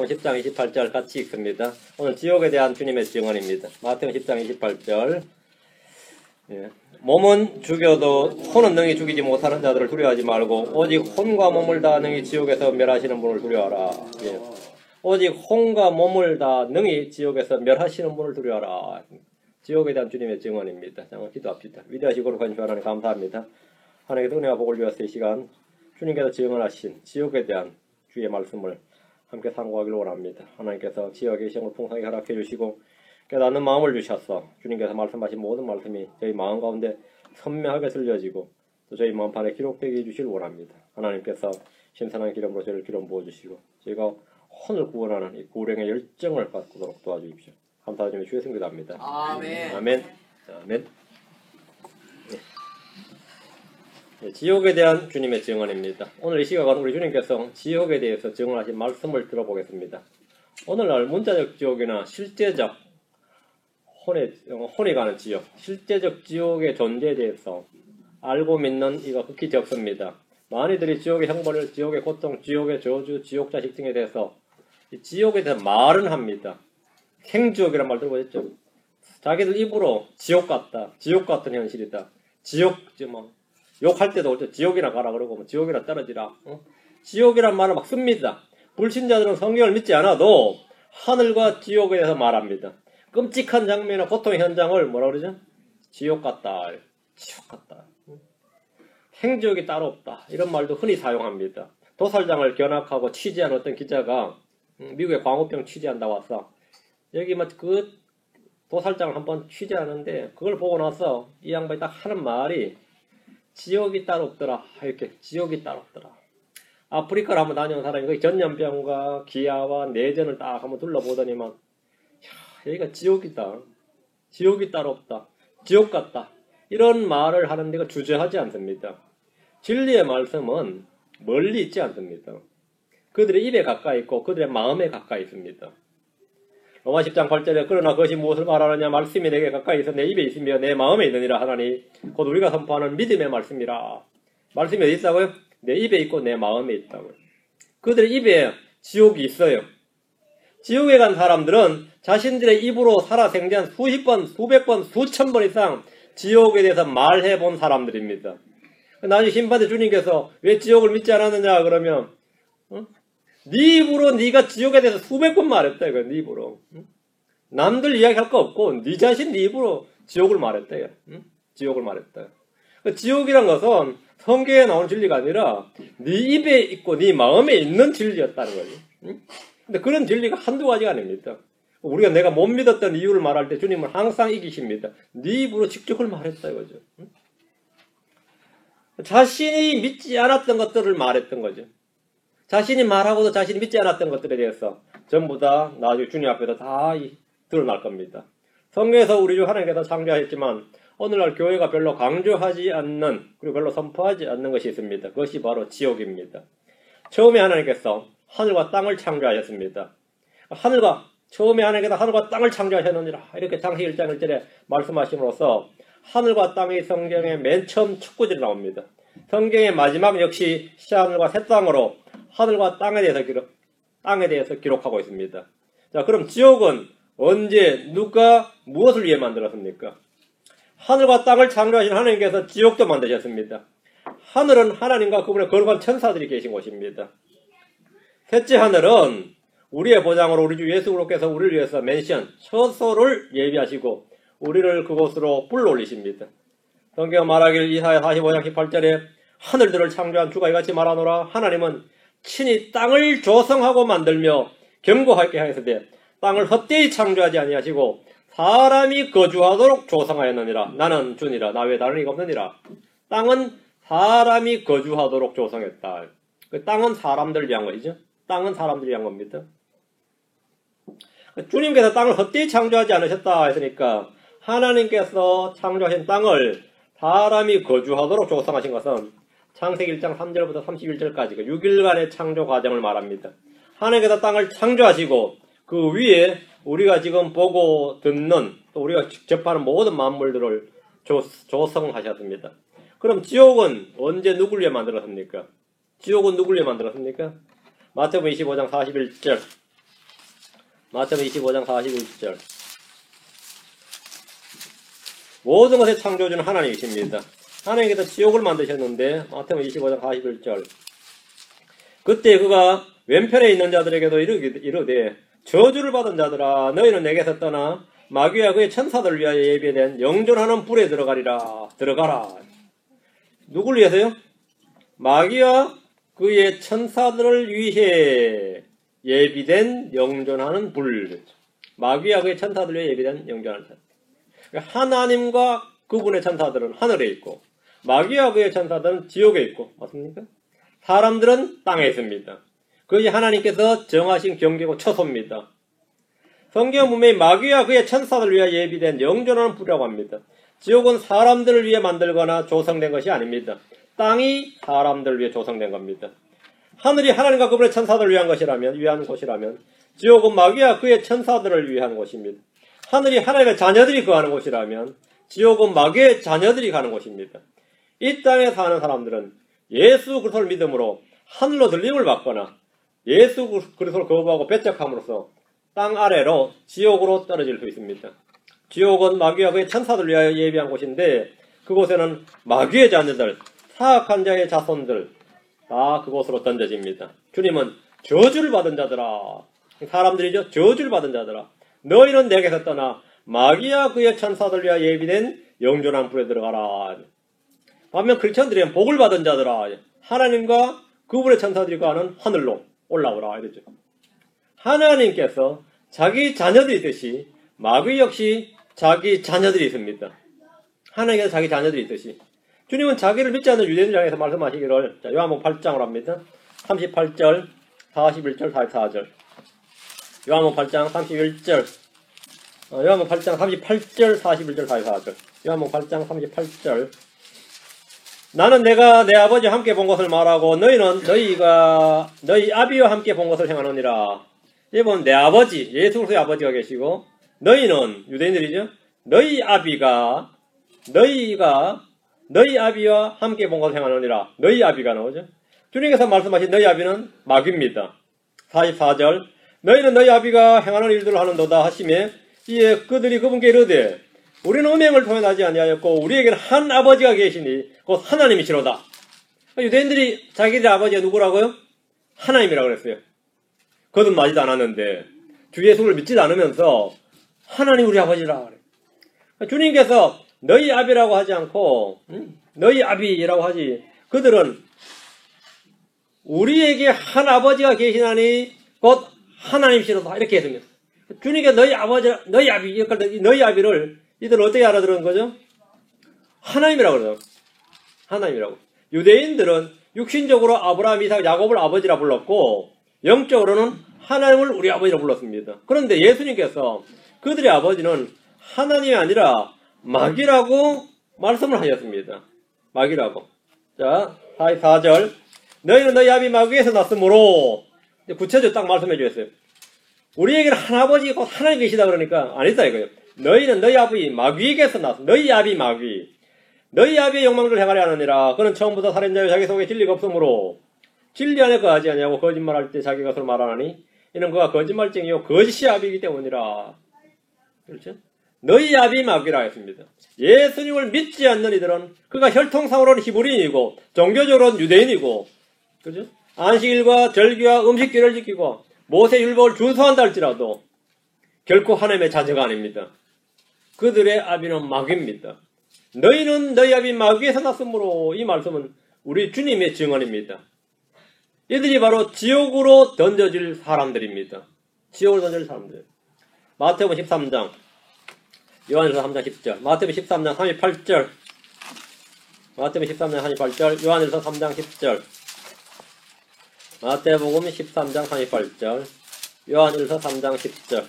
마태복음 10장 28절 같이 읽습니다. 오늘 지옥에 대한 주님의 증언입니다. 마태복음 10장 28절. 몸은 죽여도 혼은 능히 죽이지 못하는 자들을 두려워하지 말고 오직 혼과 몸을 다 능히 지옥에서 멸하시는 분을 두려워하라. 오직 혼과 몸을 다 능히 지옥에서 멸하시는 분을 두려워하라. 지옥에 대한 주님의 증언입니다. 자, 기도합시다. 위대하시고 거룩하신 주 하나님 감사합니다. 하나님의 은혜와 복을 위해서 이 시간 주님께서 증언하신 지옥에 대한 주의 말씀을 함께 상고하기를 원합니다. 하나님께서 지옥의 시험을 풍성하게 허락해 주시고 깨닫는 마음을 주셔서 주님께서 말씀하신 모든 말씀이 저희 마음 가운데 선명하게 들려지고 또 저희 마음판에 기록되게 해주시길 원합니다. 하나님께서 신선한 기름으로 저희를 기름 부어주시고 저희가 혼을 구원하는 이 구령의 열정을 갖도록 도와주십시오. 감사드리며 주의 승리답니다. 아멘. 아멘. 아멘. 네, 지옥에 대한 주님의 증언입니다. 오늘 이 시각은 우리 주님께서 지옥에 대해서 증언하신 말씀을 들어보겠습니다. 오늘날 문자적 지옥이나 실제적 혼이 가는 지옥, 실제적 지옥의 존재에 대해서 알고 믿는 이가 극히 적습니다. 많이들이 지옥의 형벌을, 지옥의 고통, 지옥의 저주, 지옥 자식 등에 대해서 이 지옥에 대해서 말은 합니다. 생지옥이란 말 들어보셨죠? 자기들 입으로 지옥 같다, 지옥 같은 현실이다, 지옥, 욕할 때도 그렇죠. 지옥이나 가라 그러고 뭐 지옥이나 떨어지라. 지옥이란 말을 막 씁니다. 불신자들은 성경을 믿지 않아도 하늘과 지옥에 대해서 말합니다. 끔찍한 장면이나 고통의 현장을 뭐라 그러죠? 지옥 같다. 지옥 같다. 행지옥이 따로 없다. 이런 말도 흔히 사용합니다. 도살장을 견학하고 취재한 어떤 기자가 미국의 광우병 취재한다고 왔어. 여기 그 도살장을 한번 취재하는데 그걸 보고 나서 이 양반이 딱 하는 말이 지옥이 따로 없더라. 이렇게 지옥이 따로 없더라. 아프리카를 한번 다녀온 사람이 거기 전염병과 기아와 내전을 딱 한번 둘러보더니만 여기가 지옥이다. 지옥이 따로 없다. 지옥 같다. 이런 말을 하는 데가 주저하지 않습니다. 진리의 말씀은 멀리 있지 않습니다. 그들의 입에 가까이 있고 그들의 마음에 가까이 있습니다. 로마 10장 8절에 그러나 그것이 무엇을 말하느냐 말씀이 내게 가까이 있어 내 입에 있으며 내 마음에 있느니라 하나니 곧 우리가 선포하는 믿음의 말씀이라. 말씀이 어디 있다고요? 내 입에 있고 내 마음에 있다고요. 그들의 입에 지옥이 있어요. 지옥에 간 사람들은 자신들의 입으로 살아생전 수십 번, 수백 번, 수천 번 이상 지옥에 대해서 말해본 사람들입니다. 나중에 심판대 주님께서 왜 지옥을 믿지 않았느냐 그러면 네 입으로 네가 지옥에 대해서 수백 번 말했다 이거 네 입으로. 남들 이야기할 거 없고 네 자신 네 입으로 지옥을 말했다 이거. 지옥을 말했다. 지옥이란 것은 성경에 나오는 진리가 아니라 네 입에 있고 네 마음에 있는 진리였다는 거지. 근데 그런 진리가 한두 가지가 아닙니다. 우리가 내가 못 믿었던 이유를 말할 때 주님은 항상 이기십니다. 네 입으로 직접 그걸 말했다 이거죠. 자신이 믿지 않았던 것들을 말했던 거죠. 자신이 말하고도 자신이 믿지 않았던 것들에 대해서 전부 다 나중에 주님 앞에서 다 드러날 겁니다. 성경에서 우리 주 하나님께서 창조하셨지만 오늘날 교회가 별로 강조하지 않는 그리고 별로 선포하지 않는 것이 있습니다. 그것이 바로 지옥입니다. 처음에 하나님께서 하늘과 땅을 창조하셨습니다. 처음에 하나님께서 하늘과 땅을 창조하셨느니라 이렇게 창세기 1장 1절에 말씀하심으로써 하늘과 땅이 성경의 맨 처음 첫 구절이 나옵니다. 성경의 마지막 역시 새하늘과 새 땅으로 하늘과 땅에 대해서 기록하고 있습니다. 자, 그럼 지옥은 언제 누가 무엇을 위해 만들었습니까? 하늘과 땅을 창조하신 하나님께서 지옥도 만드셨습니다. 하늘은 하나님과 그분의 거룩한 천사들이 계신 곳입니다. 셋째 하늘은 우리의 보장으로 우리 주 예수 그리스도께서 우리를 위해서 맨션, 처소를 예비하시고 우리를 그곳으로 불러올리십니다. 성경 말하길 이사야 45장 18절에 하늘들을 창조한 주가 이같이 말하노라. 하나님은 친히 땅을 조성하고 만들며 경고하게 하였으되 땅을 헛되이 창조하지 아니하시고 사람이 거주하도록 조성하였느니라. 나는 주니라. 나 외에 다른 이가 없느니라. 땅은 사람이 거주하도록 조성했다. 그 땅은 사람들을 위한 것이죠. 땅은 사람들을 위한 겁니다. 주님께서 땅을 헛되이 창조하지 않으셨다 했으니까 하나님께서 창조하신 땅을 사람이 거주하도록 조성하신 것은 창세기 1장 3절부터 31절까지 그 6일간의 창조 과정을 말합니다. 하나님께서 땅을 창조하시고 그 위에 우리가 지금 보고 듣는 또 우리가 접하는 모든 만물들을 조성하셨습니다. 그럼 지옥은 언제 누굴 위해 만들었습니까? 지옥은 누굴 위해 만들었습니까? 마태복음 25장 41절 마태복음 25장 41절. 모든 것의 창조주는 하나님이십니다. 하나님께서 지옥을 만드셨는데 마태복음 25장 41절. 그때 그가 왼편에 있는 자들에게도 이르되 저주를 받은 자들아 너희는 내게서 떠나 마귀와 그의 천사들을 위하여 예비된 영존하는 불에 들어가라. 누굴 위해서요? 마귀와 그의 천사들을 위해 예비된 영존하는 불. 마귀와 그의 천사들을 위해 예비된 영존하는 불. 하나님과 그분의 천사들은 하늘에 있고 마귀와 그의 천사들은 지옥에 있고 맞습니까? 사람들은 땅에 있습니다. 그것이 하나님께서 정하신 경계고 처소입니다. 성경은 분명히 마귀와 그의 천사들을 위해 예비된 영존하는 불이라고 합니다. 지옥은 사람들을 위해 만들거나 조성된 것이 아닙니다. 땅이 사람들을 위해 조성된 겁니다. 하늘이 하나님과 그분의 천사들을 위한 곳이라면 지옥은 마귀와 그의 천사들을 위한 곳입니다. 하늘이 하나님의 자녀들이 거하는 곳이라면 지옥은 마귀의 자녀들이 가는 곳입니다. 이 땅에 사는 사람들은 예수 그리스도를 믿음으로 하늘로 들림을 받거나 예수 그리스도를 거부하고 배척함으로써 땅 아래로 지옥으로 떨어질 수 있습니다. 지옥은 마귀와 그의 천사들을 위하여 예비한 곳인데 그곳에는 마귀의 자녀들, 사악한 자의 자손들 다 그곳으로 던져집니다. 주님은 저주를 받은 자들아, 사람들이죠. 저주를 받은 자들아 너희는 내게서 떠나 마귀와 그의 천사들 위하여 예비된 영존한 불에 들어가라. 반면 크리스천들은 복을 받은 자들아 하나님과 그분의 천사들이 가는 하늘로 올라오라 이러죠. 하나님께서 자기 자녀들이 있듯이 마귀 역시 자기 자녀들이 있습니다. 하나님께서 자기 자녀들이 있듯이 주님은 자기를 믿지 않는 유대인들 향해서 말씀하시기를 요한복음 8장으로 합니다. 38절, 41절, 44절. 요한복음 8장 31절, 요한복음 8장 38절, 41절, 44절. 요한복음 8장 38절. 나는 내가 내 아버지와 함께 본 것을 말하고 너희는 너희 아비와 함께 본 것을 행하느니라. 여기 보면 내 아버지, 예수 그리스도의 아버지가 계시고 너희는 유대인들이죠. 너희 아비와 함께 본 것을 행하느니라. 너희 아비가 나오죠. 주님께서 말씀하신 너희 아비는 마귀입니다. 44절. 너희는 너희 아비가 행하는 일들을 하는도다 하시매 이에 그들이 그분께 이르되 우리는 음행을 통해 나지 아니하였고 우리에게는 한 아버지가 계시니 곧 하나님이시로다. 유대인들이 자기들 아버지가 누구라고요? 하나님이라고 그랬어요. 거듭나지도 않았는데 주 예수를 믿지도 않으면서 하나님 우리 아버지라 그래. 주님께서 너희 아비라고 하지 않고 너희 아비라고 하지 그들은 우리에게 한 아버지가 계시나니 곧 하나님이시로다 이렇게 했습니다. 주님께서 너희 아버지라 너희 아비 이렇게 너희 아비를 이들은 어떻게 알아들은 거죠? 하나님이라고 그러죠. 하나님이라고. 유대인들은 육신적으로 아브라함, 이삭, 야곱을 아버지라 불렀고 영적으로는 하나님을 우리 아버지라 불렀습니다. 그런데 예수님께서 그들의 아버지는 하나님이 아니라 마귀라고 말씀을 하셨습니다. 마귀라고. 자, 44절. 너희는 너희 아비 마귀에서 났으므로 구체적으로 딱 말씀해 주셨어요. 우리에게는 한 아버지가 곧 하나님 계시다 그러니까 아니다 이거예요. 너희는 너희 아비 마귀에게서 났어. 너희 아비 마귀. 너희 아비의 영광을 행하려 하느니라. 그는 처음부터 살인자요 자기 속에 진리가 없으므로 진리 안에 거하지 아니하고 거짓말할 때 자기 것으로 말하나니 이는 그가 거짓말쟁이요 거짓이 아비이기 때문이라. 그렇죠? 너희 아비 마귀라 했습니다. 예수님을 믿지 않는 이들은 그가 혈통상으로는 히브리인이고 종교적으로는 유대인이고 그렇죠? 안식일과 절기와 음식기를 지키고 모세율법을 준수한다 할지라도 결코 하나님의 자녀가 아닙니다. 그들의 아비는 마귀입니다. 너희는 너희 아비 마귀에서 났으므로 이 말씀은 우리 주님의 증언입니다. 이들이 바로 지옥으로 던져질 사람들입니다. 지옥으로 던져질 사람들. 마태복음 13장 요한일서 3장 10절 마태복음 13장 38절 마태복음 13장 38절 요한일서 3장 10절 마태복음 13장 38절 요한일서 3장 10절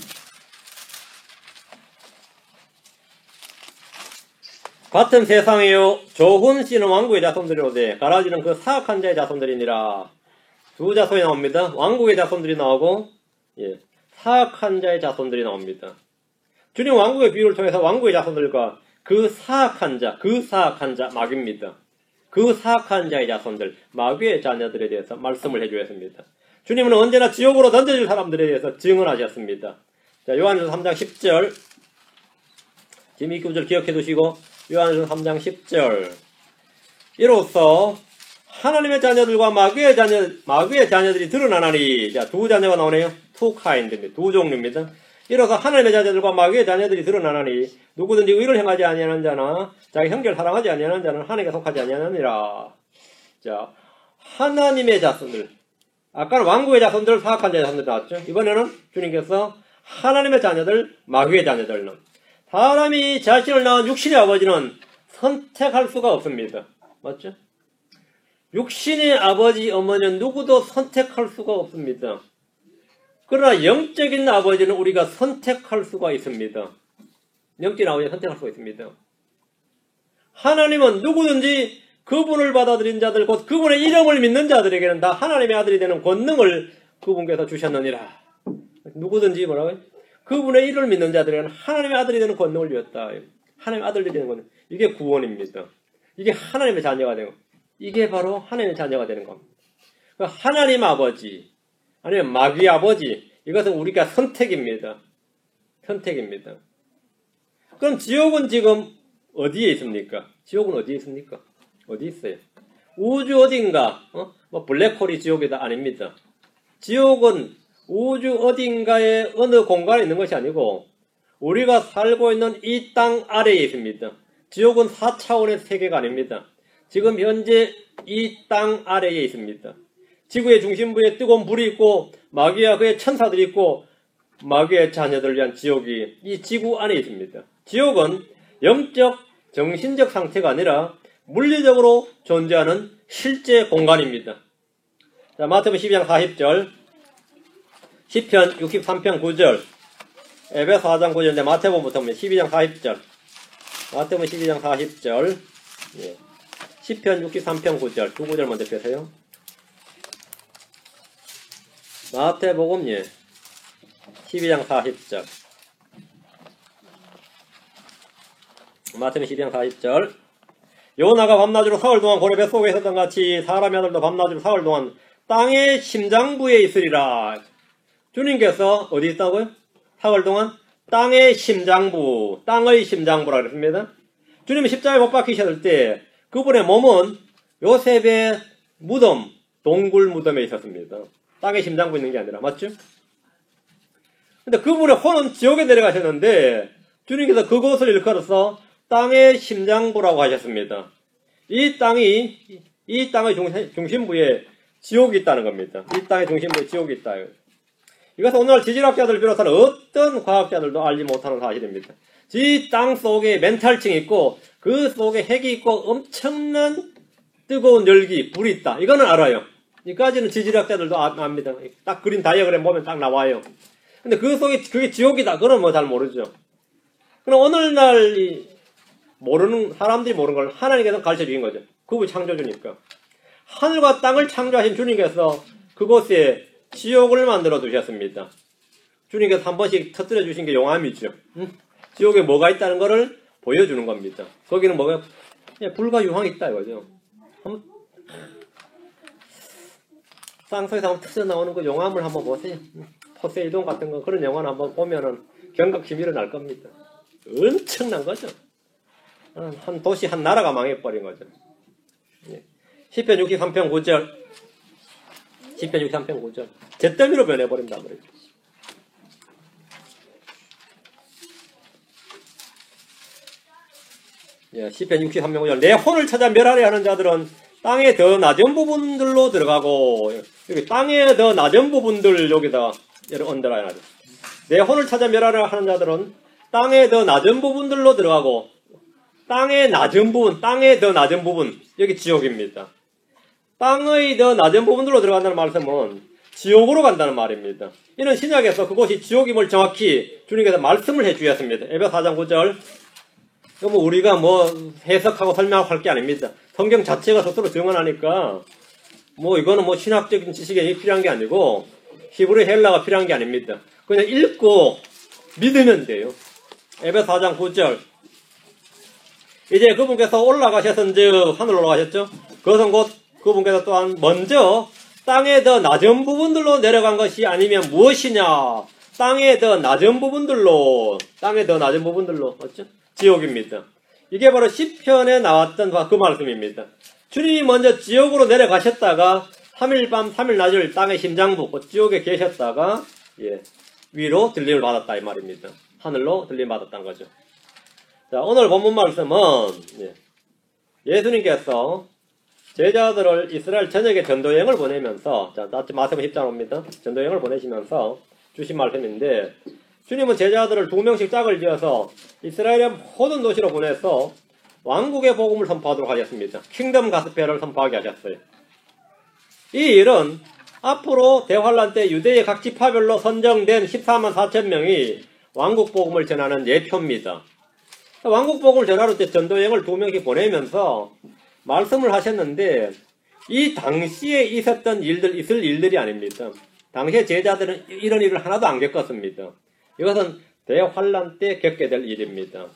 같은 세상에요 좋은 씨는 왕국의 자손들이로되 가라지는 그 사악한 자의 자손들이니라. 두 자손이 나옵니다. 왕국의 자손들이 나오고 사악한 자의 자손들이 나옵니다. 주님 왕국의 비유를 통해서 왕국의 자손들과 그 사악한 자 마귀입니다. 그 사악한 자의 자손들 마귀의 자녀들에 대해서 말씀을 해주었습니다. 주님은 언제나 지옥으로 던져질 사람들에 대해서 증언하셨습니다. 자, 요한일서 3장 10절. 지금 이 구절 기억해 두시고, 요한일서 3장 10절. 이로써 하나님의 자녀들과 마귀의 자녀들이 드러나나니. 자, 두 자녀가 나오네요. 투 카인드입니다. 두 종류입니다. 이로써 하나님의 자녀들과 마귀의 자녀들이 드러나나니 누구든지 의를 행하지 아니하는 자나 자기 형제를 사랑하지 아니하는 자는 하나님께 속하지 아니하느니라. 자, 하나님의 자손들. 아까는 왕국의 자손들, 사악한 자손들 나왔죠. 이번에는 주님께서 하나님의 자녀들, 마귀의 자녀들은 사람이 자신을 낳은 육신의 아버지는 선택할 수가 없습니다. 맞죠? 육신의 아버지, 어머니는 누구도 선택할 수가 없습니다. 그러나 영적인 아버지는 우리가 선택할 수가 있습니다. 영적인 아버지는 선택할 수가 있습니다. 하나님은 누구든지 그분을 받아들인 자들, 곧 그분의 이름을 믿는 자들에게는 다 하나님의 아들이 되는 권능을 그분께서 주셨느니라. 누구든지 뭐라고요? 그분의 이름을 믿는 자들에게는 하나님의 아들이 되는 권능을 주었다. 하나님의 아들이 되는 권능. 이게 구원입니다. 이게 하나님의 자녀가 되는 것. 이게 바로 하나님의 자녀가 되는 겁니다. 하나님 아버지, 아니면 마귀 아버지, 이것은 우리가 선택입니다. 선택입니다. 그럼 지옥은 지금 어디에 있습니까? 지옥은 어디에 있습니까? 어디 있어요? 우주 어딘가, 뭐 블랙홀이 지옥이다 아닙니다. 지옥은 우주 어딘가에 어느 공간에 있는 것이 아니고 우리가 살고 있는 이 땅 아래에 있습니다. 지옥은 4차원의 세계가 아닙니다. 지금 현재 이 땅 아래에 있습니다. 지구의 중심부에 뜨거운 불이 있고 마귀와 그의 천사들이 있고 마귀의 자녀들을 위한 지옥이 이 지구 안에 있습니다. 지옥은 영적, 정신적 상태가 아니라 물리적으로 존재하는 실제 공간입니다. 자, 마태복음 12장 40절, 시편 63편 9절, 에베소 4장 9절인데 마태복음부터 12장 40절, 마태복음 12장 40절, 예. 시편 63편 9절, 두 구절 먼저 펴세요. 마태복음 12장 40절, 마태복음 12장 40절. 요나가 밤낮으로 사흘 동안 고래 뱃속에 있었던 같이 사람의 아들도 밤낮으로 사흘 동안 땅의 심장부에 있으리라. 주님께서 어디 있다고요? 사흘 동안 땅의 심장부, 땅의 심장부라 그랬습니다. 주님이 십자가에 못 박히셨을 때 그분의 몸은 요셉의 무덤, 동굴 무덤에 있었습니다. 땅의 심장부에 있는 게 아니라, 맞죠? 근데 그분의 혼은 지옥에 내려가셨는데 주님께서 그곳을 일컬어서 땅의 심장부라고 하셨습니다. 이 땅의 중심부에 지옥이 있다는 겁니다. 이 땅의 중심부에 지옥이 있다. 이것은 오늘날 지질학자들을 비롯한 어떤 과학자들도 알지 못하는 사실입니다. 이 땅 속에 멘탈층이 있고 그 속에 핵이 있고 엄청난 뜨거운 열기, 불이 있다. 이거는 알아요. 이까지는 지질학자들도 압니다. 딱 그린 다이어그램 보면 딱 나와요. 근데 그 속에 그게 지옥이다. 그건 뭐 잘 모르죠. 그럼 오늘날 모르는 사람들이 모르는 걸 하나님께서 가르쳐 주신 거죠. 그분이 창조주니까. 하늘과 땅을 창조하신 주님께서 그곳에 지옥을 만들어 두셨습니다. 주님께서 한 번씩 터뜨려 주신 게 용암이죠. 지옥에 뭐가 있다는 것을 보여주는 겁니다. 거기는 뭐가 불과 유황이 있다 이거죠. 땅속에서 한번 터져 나오는 그 용암을 한번 보세요. 포세이돈 같은 거 그런 영화를 한번 보면은 경각심이 일어날 겁니다. 엄청난 거죠. 한 도시, 한 나라가 망해버린 거죠. 시편 63편 9절. 시편 63편 9절. 잿더미로 변해버린다 그러죠. 시편 63편 9절. 내 혼을 찾아 멸하려 하는 자들은 땅의 더 낮은 부분들로 들어가고, 여기 땅의 더 낮은 부분들 여기다 언더라인 하죠. 내 혼을 찾아 멸하려 하는 자들은 땅의 더 낮은 부분들로 들어가고, 땅의 낮은 부분, 땅의 더 낮은 부분, 여기 지옥입니다. 땅의 더 낮은 부분들로 들어간다는 말씀은 지옥으로 간다는 말입니다. 이는 신약에서 그곳이 지옥임을 정확히 주님께서 말씀을 해주셨습니다. 에베소 4장 9절. 이거 뭐 우리가 뭐 해석하고 설명하고 할 게 아닙니다. 성경 자체가 스스로 증언하니까 뭐 이거는 뭐 신학적인 지식이 필요한 게 아니고 히브리 헬라가 필요한 게 아닙니다. 그냥 읽고 믿으면 돼요. 에베소 4장 9절. 이제 그분께서 올라가셨은즉 하늘로 올라가셨죠. 그것은 곧 그분께서 또한 먼저 땅의 더 낮은 부분들로 내려간 것이 아니면 무엇이냐. 땅의 더 낮은 부분들로 맞죠? 지옥입니다. 이게 바로 시편에 나왔던 그 말씀입니다. 주님이 먼저 지옥으로 내려가셨다가 3일 밤 3일 낮을 땅의 심장부 지옥에 계셨다가 위로 들림을 받았다 이 말입니다. 하늘로 들림 받았다는 거죠. 자, 오늘 본문 말씀은 예수님께서 제자들을 이스라엘 전역에 전도여행을 보내면서, 자, 마태복음 10장 옵니다. 전도여행을 보내시면서 주신 말씀인데, 주님은 제자들을 2명씩 짝을 지어서 이스라엘의 모든 도시로 보내서 왕국의 복음을 선포하도록 하셨습니다. 킹덤 가스펠을 선포하게 하셨어요. 이 일은 앞으로 대환란 때 유대의 각 지파별로 선정된 14만 4천 명이 왕국 복음을 전하는 예표입니다. 왕국 복음을 전하러 전도여행을 2명씩 보내면서 말씀을 하셨는데, 이 당시에 있을 일들이 아닙니다. 당시에 제자들은 이런 일을 하나도 안 겪었습니다. 이것은 대환란 때 겪게 될 일입니다.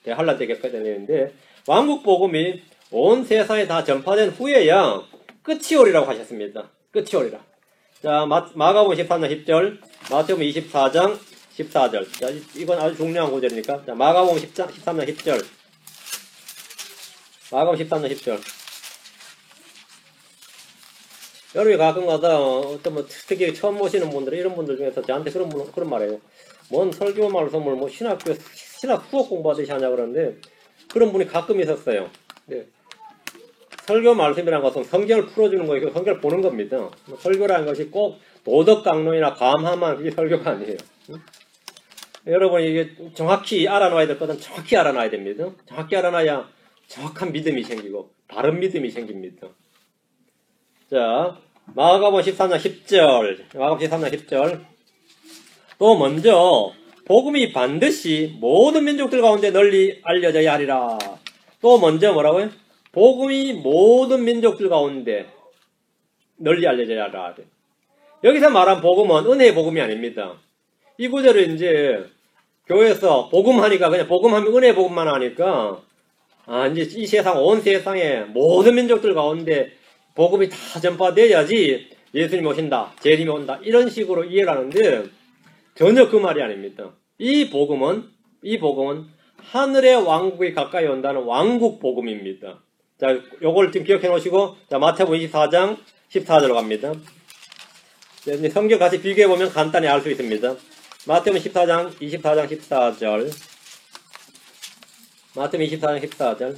대환란 때 겪게 될 일인데, 왕국 복음이 온 세상에 다 전파된 후에야 끝이 오리라고 하셨습니다. 끝이 오리라. 자, 마가복음 13장 10절, 마태복음 24장 14절. 자, 이건 아주 중요한 구절이니까. 자, 마가복음 13장 10절. 마가복음 13장 10절. 여러분이 가끔가다 어떤 특히 처음 모시는 분들, 이런 분들 중에서 저한테 그런 말이에요. 뭔 설교 말씀을 신학 수업 공부하듯이 하냐 그러는데, 그런 분이 가끔 있었어요. 네. 설교 말씀이라는 것은 성경을 풀어주는 거예요. 성경을 보는 겁니다. 설교라는 것이 꼭 도덕 강론이나 감화만 그게 설교가 아니에요. 여러분이 이게 정확히 알아놔야 될 것은 정확히 알아놔야 됩니다. 정확히 알아놔야 정확한 믿음이 생기고 바른 믿음이 생깁니다. 자, 마가복음 13장 10절. 마가복음 13장 10절. 또 먼저 복음이 반드시 모든 민족들 가운데 널리 알려져야 하리라. 또 먼저 뭐라고요? 복음이 모든 민족들 가운데 널리 알려져야 하리라. 여기서 말한 복음은 은혜의 복음이 아닙니다. 이 구절을 이제 교회에서 복음하니까 그냥 복음하면 은혜의 복음만 하니까 이제 이 세상 온 세상에 모든 민족들 가운데 복음이 다 전파돼야지 예수님이 오신다, 재림이 온다 이런 식으로 이해를 하는데 전혀 그 말이 아닙니다. 이 복음은 하늘의 왕국이 가까이 온다는 왕국 복음입니다. 자, 요걸 지금 기억해 놓으시고, 자, 마태복음 24장 14절로 갑니다. 이제 성경 같이 비교해 보면 간단히 알 수 있습니다. 마태복음 24장 14절. 마태복음 24장 14절.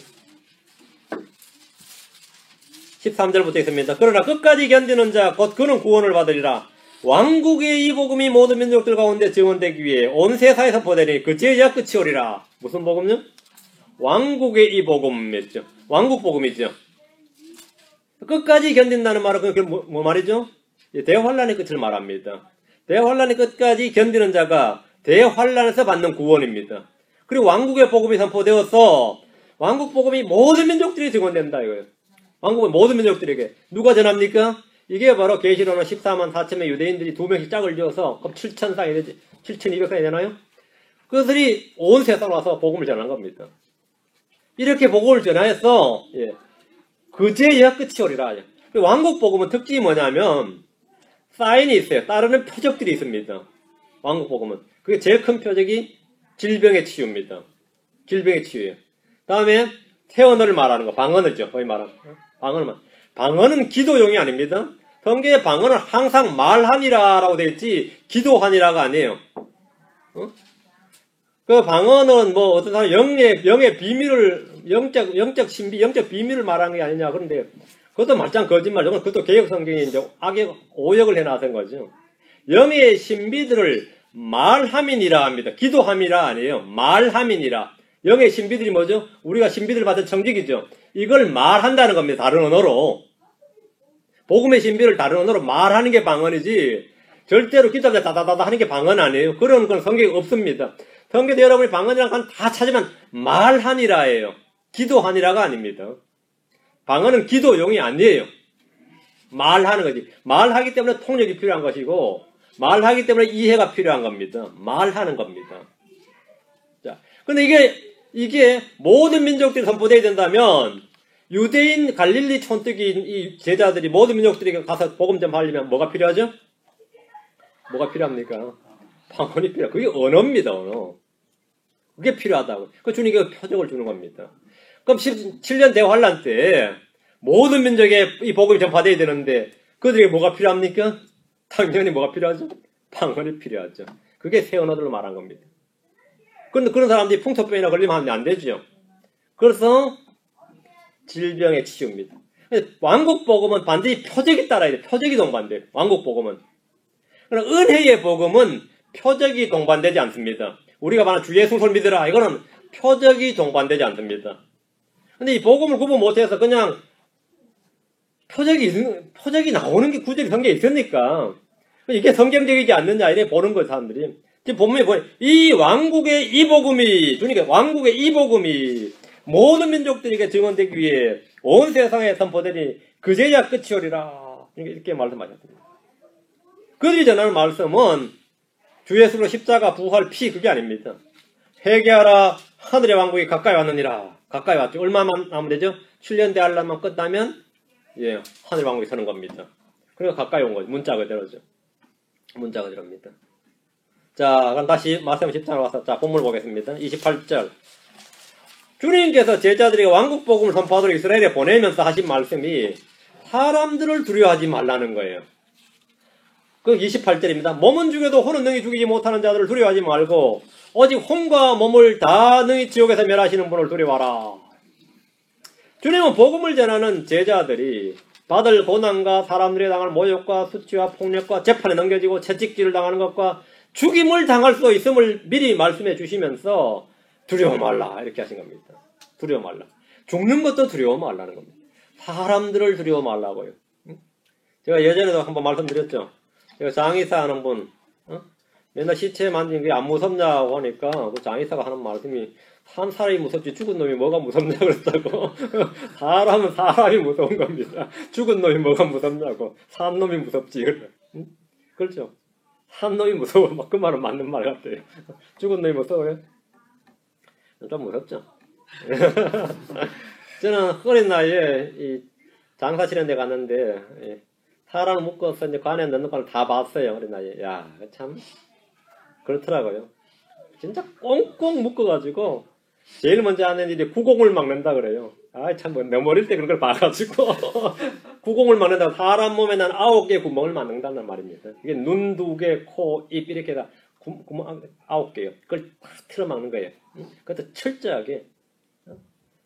13절부터 있습니다. 그러나 끝까지 견디는 자 곧 그는 구원을 받으리라. 왕국의 이 복음이 모든 민족들 가운데 증언되기 위해 온 세상에 선포되니 그 제야 끝이 오리라. 무슨 복음요? 왕국의 이 복음이죠. 왕국 복음이죠. 끝까지 견딘다는 말은 그게 뭐 말이죠? 대환란의 끝을 말합니다. 대환란의 끝까지 견디는 자가 대환란에서 받는 구원입니다. 그리고 왕국의 복음이 선포되어서 왕국 복음이 모든 민족들이 증언된다 이거예요. 왕국은 모든 민족들에게 누가 전합니까? 이게 바로 계시로는 14만 4천의 유대인들이 2명씩 짝을 지어서 그럼 7,000쌍이 되지 7,200쌍이 되나요? 그들이 온 세상으로 와서 복음을 전한 겁니다. 이렇게 복음을 전하여서 그제야 끝이 오리라. 왕국 복음은 특징이 뭐냐면 사인이 있어요. 따르는 표적들이 있습니다. 왕국 복음은 그게 제일 큰 표적이 질병의 치유입니다. 질병의 치유예요. 다음에 태언어를 말하는 거, 방언을죠. 거의 말하는 방언을 방언은 기도용이 아닙니다. 성경의 방언은 항상 말하니라라고 되어 있지 기도하니라가 아니에요. 그 방언은 뭐 어떤 사람 영의 비밀을 영적 신비, 영적 비밀을 말하는 게 아니냐. 그런데 그것도 말짱 거짓말. 그것도 개혁 성경이 이제 악의 오역을 해놔선 거죠. 영의 신비들을 말함이니라 합니다. 기도함이라 아니에요. 말함이니라. 영의 신비들이 뭐죠? 우리가 신비들 받은 청직이죠. 이걸 말한다는 겁니다. 다른 언어로. 복음의 신비를 다른 언어로 말하는 게 방언이지 절대로 기도하다 다다다다 하는 게 방언 아니에요. 그런 건 성경에 없습니다. 성경에 여러분이 방언이라는 건 다 찾으면 말하니라예요. 기도하니라가 아닙니다. 방언은 기도용이 아니에요. 말하는 거지. 말하기 때문에 통역이 필요한 것이고 말하기 때문에 이해가 필요한 겁니다. 말하는 겁니다. 자, 근데 이게 모든 민족들이 선포되어야 된다면 유대인 갈릴리 촌뜨기인 이 제자들이 모든 민족들이 가서 복음 좀 하려면 뭐가 필요하죠? 뭐가 필요합니까? 방언이 필요하다. 그게 언어입니다, 언어. 그게 필요하다고. 그 주님께 표적을 주는 겁니다. 그럼 7년 대환란 때 모든 민족에 이 복음이 전파되어야 되는데 그들에게 뭐가 필요합니까? 당연히 뭐가 필요하죠? 방언이 필요하죠. 그게 새 언어들로 말한 겁니다. 그런데 그런 사람들이 풍토병이나 걸리면 안 되죠. 그래서 질병의 치유입니다. 왕국 복음은 반드시 표적이 따라야 돼요. 표적이 동반돼요. 왕국 복음은. 그러나 은혜의 복음은 표적이 동반되지 않습니다. 우리가 말하는 주 예수를 믿으라. 이거는 표적이 동반되지 않습니다. 근데 이 복음을 구분 못해서 그냥 표적이 나오는 게 구절이 성경에 있으니까 이게 성경적이지 않느냐 이래 보는 거예요, 사람들이. 지금 본문에 보면 이 왕국의 이 복음이, 그러니까 왕국의 이 복음이 모든 민족들에게 증언되기 위해 온 세상에 선포되니 그제야 끝이 오리라. 이렇게 말씀하셨습니다. 그들이 전하는 말씀은 주 예수로 십자가, 부활, 피 그게 아닙니다. 회개하라, 하늘의 왕국이 가까이 왔느니라. 가까이 왔죠. 얼마만 남으면 되죠? 7년 대환란만 끝나면 하늘의 왕국이 서는 겁니다. 그래서 가까이 온 거죠. 문자 그대로죠. 문자 그대로입니다. 자, 그럼 다시 마태복음 10장으로 와서 본문을 보겠습니다. 28절. 주님께서 제자들에게 왕국 복음을 선포하도록 이스라엘에 보내면서 하신 말씀이 사람들을 두려워하지 말라는 거예요. 그 28절입니다. 몸은 죽여도 혼은 능히 죽이지 못하는 자들을 두려워하지 말고 오직 혼과 몸을 다 능히 지옥에서 멸하시는 분을 두려워하라. 주님은 복음을 전하는 제자들이 받을 고난과 사람들이 당할 모욕과 수치와 폭력과 재판에 넘겨지고 채찍질을 당하는 것과 죽임을 당할 수 있음을 미리 말씀해 주시면서 두려워 말라 이렇게 하신 겁니다. 두려워 말라. 죽는 것도 두려워 말라는 겁니다. 사람들을 두려워 말라고요. 제가 예전에도 한번 말씀드렸죠. 제가 장의사 하는 분 맨날 시체 만지는 게 안 무섭냐고 하니까 그 장의사가 하는 말씀이 산 사람이 무섭지 죽은 놈이 뭐가 무섭냐 그랬다고. 사람은 사람이 무서운 겁니다. 죽은 놈이 뭐가 무섭냐고. 산 놈이 무섭지. 그렇죠. 산 놈이 무서워. 막 그 말은 맞는 말 같아요. 죽은 놈이 무서워요? 좀 무섭죠. 저는 어린 나이에 이 장사 치는 데 갔는데 사람을 묶어서 이제 관에 넣는 걸 다 봤어요. 어린 나이에. 야, 참 그렇더라고요. 진짜 꽁꽁 묶어가지고 제일 먼저 하는 일이 구공을 막는다 그래요. 아, 참 내 어릴 때 그런 걸 봐가지고 구공을 막는다. 사람 몸에 난 9개의 구멍을 막는다는 말입니다. 이게 눈 2개, 코, 입 이렇게 다 구멍 9개요. 그걸 다 틀어 막는 거예요. 그것도 철저하게.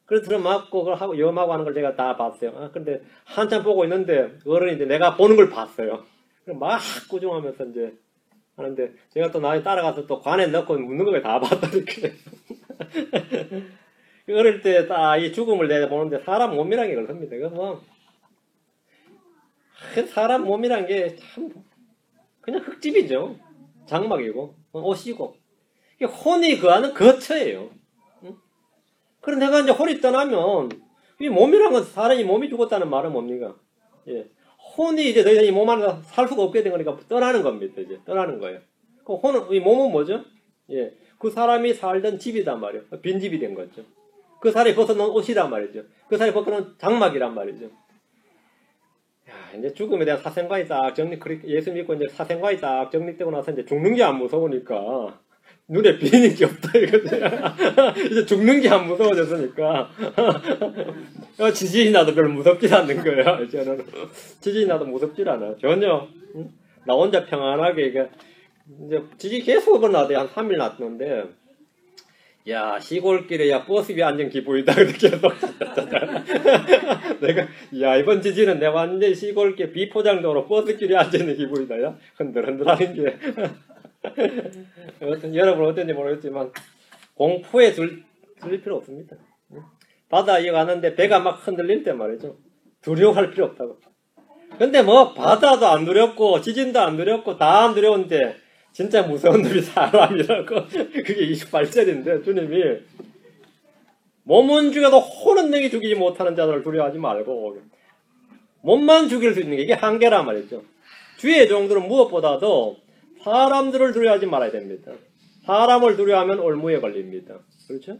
그래서 들어맞고 그걸 하고 염하고 하는 걸 제가 다 봤어요. 근데 한참 보고 있는데 어른이 이제 내가 보는 걸 봤어요. 막 꾸중하면서 이제 하는데 제가 또 나이 따라가서 또 관에 넣고 묻는 걸 다 봤다 이렇게. 어릴 때 딱 이 죽음을 내가 보는데 사람 몸이란 게 그렇습니다. 그래서 뭐 사람 몸이란 게 참 그냥 흙집이죠. 장막이고 옷이고 이게 혼이 그하는 거처예요. 그럼 내가 이제 혼이 떠나면 이 몸이란 건 사람이 몸이 죽었다는 말은 뭡니까? 예. 혼이 이제 더 이상 이 몸 안에서 살 수가 없게 된 거니까 떠나는 겁니다. 이제 떠나는 거예요. 그 혼은 이 몸은 뭐죠? 예. 그 사람이 살던 집이란 말이에요. 빈집이 된 거죠. 그 사람이 벗어놓은 옷이란 말이죠. 그 사람이 벗어놓은 장막이란 말이죠. 야, 이제 죽음에 대한 사생관이 딱 예수 믿고 이제 사생관이 딱 정리되고 나서 이제 죽는 게 안 무서우니까 눈에 비는 게 없다 이거지. 이제 죽는 게 안 무서워졌으니까 지진이 나도 별로 무섭지 않는 거야. 이제는 지진이 나도 무섭지 않아. 전혀. 나 혼자 평안하게 이제 지진이 계속 나도 한 3일 났는데 야 시골길에 야 버스 위에 앉은 기분이다. 계속 내가 야 이번 지진은 내가 완전 시골길 비포장도로 버스길에 앉아있는 기분이다. 야 흔들흔들하는 게 여러분 어떤지 모르겠지만 공포에 들릴 필요 없습니다. 바다에 가는데 배가 막 흔들릴 때 말이죠. 두려워할 필요 없다고. 근데 뭐 바다도 안 두렵고 지진도 안 두렵고 다 안 두려운데 진짜 무서운 놈이 사람이라고. 그게 28절인데 주님이 몸은 죽여도 혼은 능히 죽이지 못하는 자들을 두려워하지 말고 몸만 죽일 수 있는 게 이게 한계란 말이죠. 주의 종들은 무엇보다도 사람들을 두려워하지 말아야 됩니다. 사람을 두려워하면 올무에 걸립니다. 그렇죠?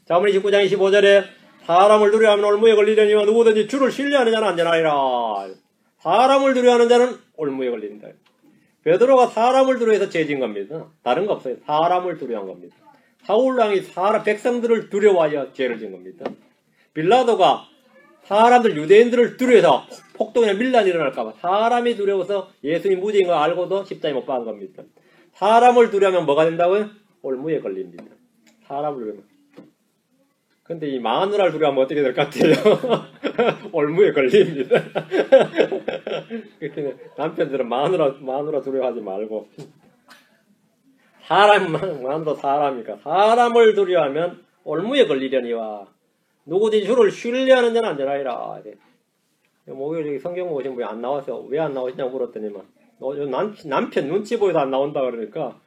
자문이 19장 25절에 사람을 두려워하면 올무에 걸리려니와 누구든지 주를 신뢰하는 자는 안전하리라. 사람을 두려워하는 자는 올무에 걸린다. 베드로가 사람을 두려워해서 죄진 겁니다. 다른 거 없어요. 사람을 두려워한 겁니다. 사울왕이 백성들을 두려워하여 죄를 진 겁니다. 빌라도가 사람들, 유대인들을 두려워해서 폭동이나 밀란이 일어날까봐 사람이 두려워서 예수님 무죄인 걸 알고도 십자가에 못 박은 겁니다. 사람을 두려워하면 뭐가 된다고요? 올무에 걸립니다. 사람을 두려워하면. 근데 이 마누라를 두려워하면 어떻게 될 것 같아요? 올무에 걸립니다. 남편들은 마누라 두려워하지 말고. 마누라 사람이니까. 사람을 두려워하면 올무에 걸리려니와. 누구든지 주를 신뢰하는 자는 안전하리라. 목요일 성경 보신 분이 안 나와서 왜 안 나오시냐고 물었더니만 남편 눈치 보여서 안 나온다 그러니까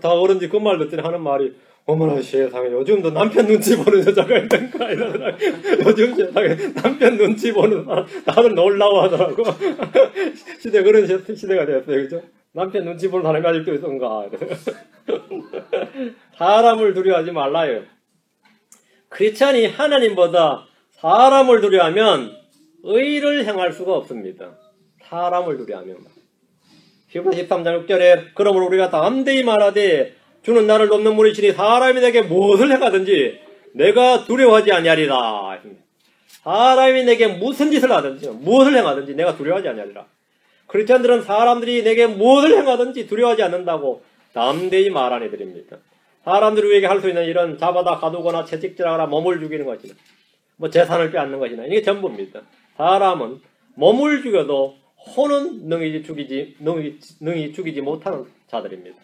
다 어른지 그 말 듣더니 하는 말이 어머나 세상에 요즘도 남편 눈치 보는 여자가 있던가 이러더라고. 요즘 세상에 남편 눈치 보는 사람 다들 놀라워 하더라고. 그런 시대가 됐어요. 그죠? 남편 눈치 보는 사람이 아직도 있던가. 사람을 두려워하지 말라요. 크리스찬이 하나님보다 사람을 두려워하면 의를 행할 수가 없습니다. 사람을 두려워하면. 히브리서 13장 6절에 그러므로 우리가 담대히 말하되 주는 나를 돕는 무리시니 사람이 내게 무엇을 행하든지 내가 두려워하지 아니하리라. 사람이 내게 무슨 짓을 하든지 무엇을 행하든지 내가 두려워하지 아니하리라. 크리스찬들은 사람들이 내게 무엇을 행하든지 두려워하지 않는다고 담대히 말하는 이들입니다. 사람들이 우리에게 할 수 있는 일은 잡아다 가두거나 채찍질하거나 몸을 죽이는 것이나 뭐 재산을 빼앗는 것이나 이게 전부입니다. 사람은 몸을 죽여도 혼은 능히 죽이지 못하는 자들입니다.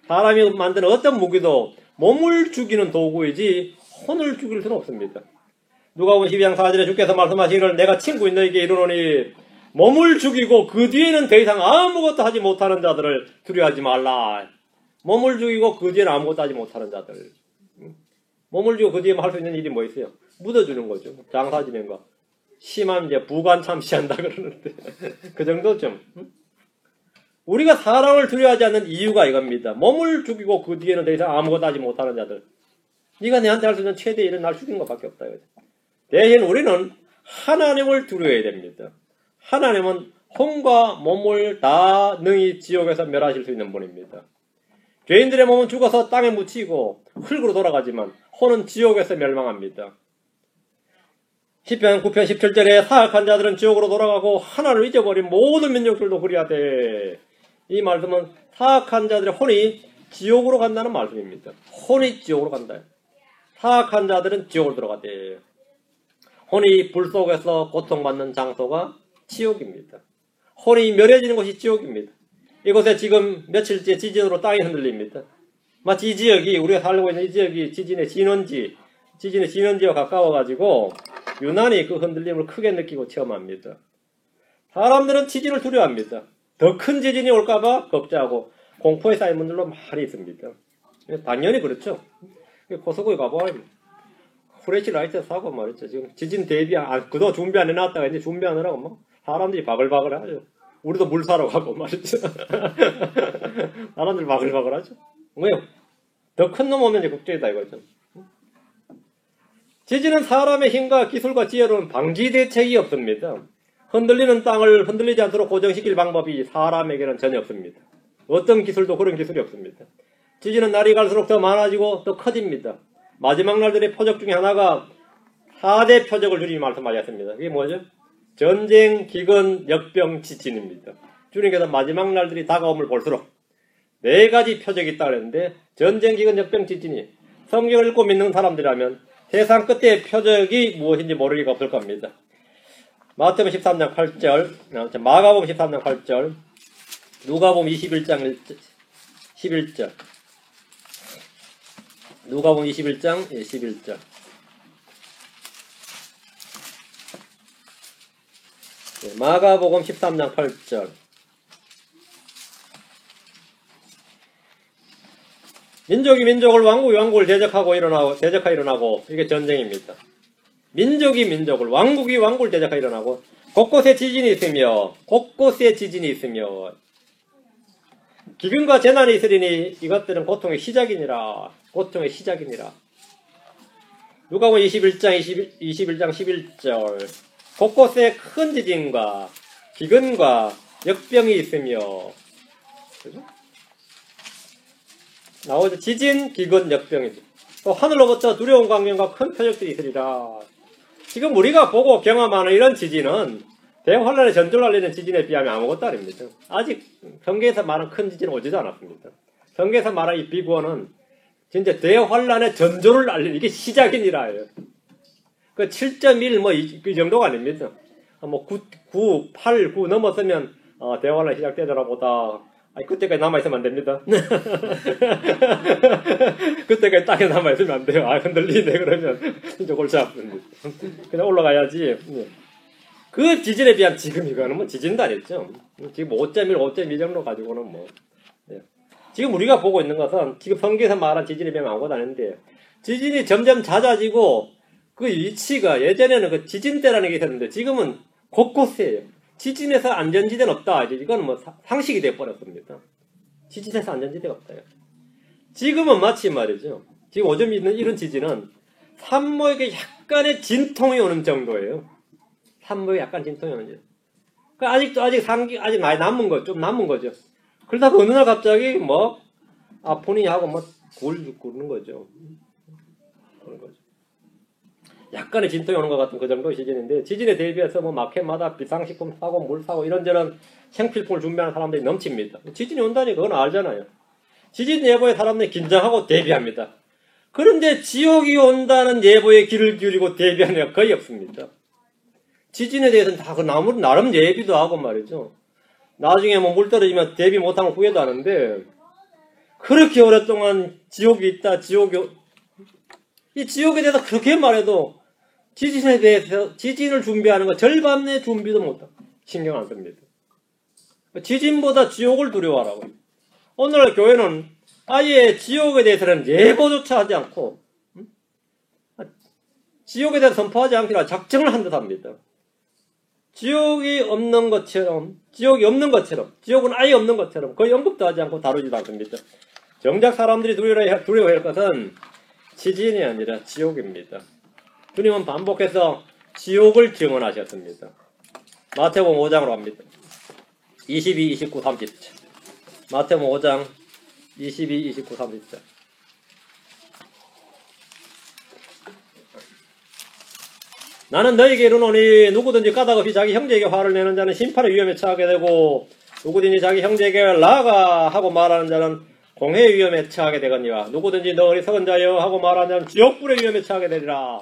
사람이 만드는 어떤 무기도 몸을 죽이는 도구이지 혼을 죽일 수는 없습니다. 누가복음 12장 4절에 주께서 말씀하시기를 내가 친구인 너에게 이르노니 몸을 죽이고 그 뒤에는 더 이상 아무것도 하지 못하는 자들을 두려워하지 말라. 몸을 죽이고 그 뒤에는 아무것도 하지 못하는 자들. 몸을 죽이고 그 뒤에 할 수 있는 일이 뭐 있어요? 묻어주는 거죠. 장사 지낸 거. 심하면 이제 부관 참시한다 그러는데 그 정도쯤. 우리가 사람을 두려워하지 않는 이유가 이겁니다. 몸을 죽이고 그 뒤에는 더 이상 아무것도 하지 못하는 자들. 네가 내한테 할 수 있는 최대 일은 날 죽이는 것밖에 없다. 대신 우리는 하나님을 두려워해야 됩니다. 하나님은 혼과 몸을 다 능히 지옥에서 멸하실 수 있는 분입니다. 죄인들의 몸은 죽어서 땅에 묻히고 흙으로 돌아가지만 혼은 지옥에서 멸망합니다. 시편 9편 17절에 사악한 자들은 지옥으로 돌아가고 하나님을 잊어버린 모든 민족들도 그리하되. 이 말씀은 사악한 자들의 혼이 지옥으로 간다는 말씀입니다. 혼이 지옥으로 간다. 사악한 자들은 지옥으로 들어가대. 혼이 불 속에서 고통받는 장소가 지옥입니다. 혼이 멸해지는 곳이 지옥입니다. 이곳에 지금 며칠째 지진으로 땅이 흔들립니다. 마치 이 지역이, 우리가 살고 있는 이 지역이 지진의 진원지와 가까워가지고 유난히 그 흔들림을 크게 느끼고 체험합니다. 사람들은 지진을 두려워합니다. 더 큰 지진이 올까봐 걱정하고 공포에 쌓인 분들도 많이 있습니다. 당연히 그렇죠. 고속도로 가봐요. 후레쉬 라이트 사고 말이죠. 지금 지진 그동안 준비 안 해놨다가 이제 준비하느라고 뭐 사람들이 바글바글 하죠. 우리도 물 사러 가고 말이죠. 사람들 바글바글 하죠. 왜요? 더 큰 놈 오면 이제 걱정이다 이거죠. 지진은 사람의 힘과 기술과 지혜로는 방지 대책이 없습니다. 흔들리는 땅을 흔들리지 않도록 고정시킬 방법이 사람에게는 전혀 없습니다. 어떤 기술도 그런 기술이 없습니다. 지진은 날이 갈수록 더 많아지고 더 커집니다. 마지막 날들의 표적 중에 하나가 4대 표적을 주님이 말씀하셨습니다. 그게 뭐죠? 전쟁, 기근, 역병, 지진입니다. 주님께서 마지막 날들이 다가옴을 볼수록 4가지 표적이 있다고 그랬는데 전쟁, 기근, 역병, 지진이 성경을 읽고 믿는 사람들이라면 세상 끝에 표적이 무엇인지 모를 리가 없을 겁니다. 마태복음 13장 8절, 마가복음 13장 8절, 누가복음 21장 11절, 누가복음 21장 11절. 마가복음 13장 8절. 민족이 민족을, 왕국이 왕국을 대적하여 일어나고 이게 전쟁입니다. 민족이 민족을, 왕국이 왕국을 대적하여 일어나고 곳곳에 지진이 있으며 기근과 재난이 있으리니 이것들은 고통의 시작이니라. 누가복음 21장 11절. 곳곳에 큰 지진과 기근과 역병이 있으며 그죠? 나오죠. 지진, 기근, 역병이죠. 또 하늘로부터 두려운 광명과 큰 표적들이 있으리라. 지금 우리가 보고 경험하는 이런 지진은 대환란의 전조를 알리는 지진에 비하면 아무것도 아닙니다. 아직 경계에서 말한 큰 지진은 오지도 않았습니다. 경계에서 말한 이 비구원은 진짜 대환란의 전조를 알리는 이게 시작이니라예요. 그 7.1 뭐 이 정도가 아닙니다. 뭐 9, 8, 9 넘었으면 대환란 시작되더라 보다. 아니, 그때까지 남아있으면 안 됩니다. 그때까지 땅에 남아있으면 안 돼요. 아, 흔들리네, 그러면. 진짜 골치 아픈데. 그냥 올라가야지. 그 지진에 비한 지금 이거는 뭐 지진도 아니죠. 지금 5.1, 5.2 정도 가지고는 뭐. 네. 지금 우리가 보고 있는 것은 지금 성경에서 말한 지진에 비하면 아무것도 아닌데, 지진이 점점 잦아지고, 그 위치가 예전에는 그 지진대라는 게 있었는데, 지금은 곳곳이에요. 지진에서 안전지대는 없다. 이건 뭐 상식이 돼버렸습니다. 지진에서 안전지대가 없다. 지금은 마치 말이죠. 지금 오점 있는 이런 지진은 산모에게 약간의 진통이 오는 정도예요. 산모에 약간 진통이 오는 정도. 그러니까 아직 많이 남은 거, 좀 남은 거죠. 그러다가 어느 날 갑자기 뭐 아프니 하고 뭐 구르는 거죠. 그런 거죠. 약간의 진통이 오는 것 같은 그 정도의 지진인데, 지진에 대비해서 뭐 마켓마다 비상식품 사고 물 사고 이런저런 생필품을 준비하는 사람들이 넘칩니다. 지진이 온다니 그건 알잖아요. 지진 예보에 사람들이 긴장하고 대비합니다. 그런데 지옥이 온다는 예보에 귀를 기울이고 대비하는 애가 거의 없습니다. 지진에 대해서는 다 그 나름 예비도 하고 말이죠. 나중에 뭐 물 떨어지면 대비 못하면 후회도 하는데, 그렇게 오랫동안 지옥이 있다, 이 지옥에 대해서 그렇게 말해도 지진에 대해서 지진을 준비하는 거 절반의 준비도 못하고 신경 안 씁니다. 지진보다 지옥을 두려워하라고. 오늘날 교회는 아예 지옥에 대해서는 예보조차 하지 않고 지옥에 대해서 선포하지 않기로 작정을 한 듯 합니다. 지옥이 없는 것처럼, 지옥은 아예 없는 것처럼 거의 언급도 하지 않고 다루지도 않습니다. 정작 사람들이 두려워할 것은 지진이 아니라 지옥입니다. 주님은 반복해서 지옥을 증언하셨습니다. 마태복음 5장으로 갑니다. 22, 29, 30절. 마태복음 5장 22, 29, 30절. 나는 너희에게 이르노니 누구든지 까닭없이 자기 형제에게 화를 내는 자는 심판의 위험에 처하게 되고, 누구든지 자기 형제에게 라가 하고 말하는 자는 공회의 위험에 처하게 되거니와, 누구든지 너 어리석은 자여 하고 말하는 자는 지옥불의 위험에 처하게 되리라.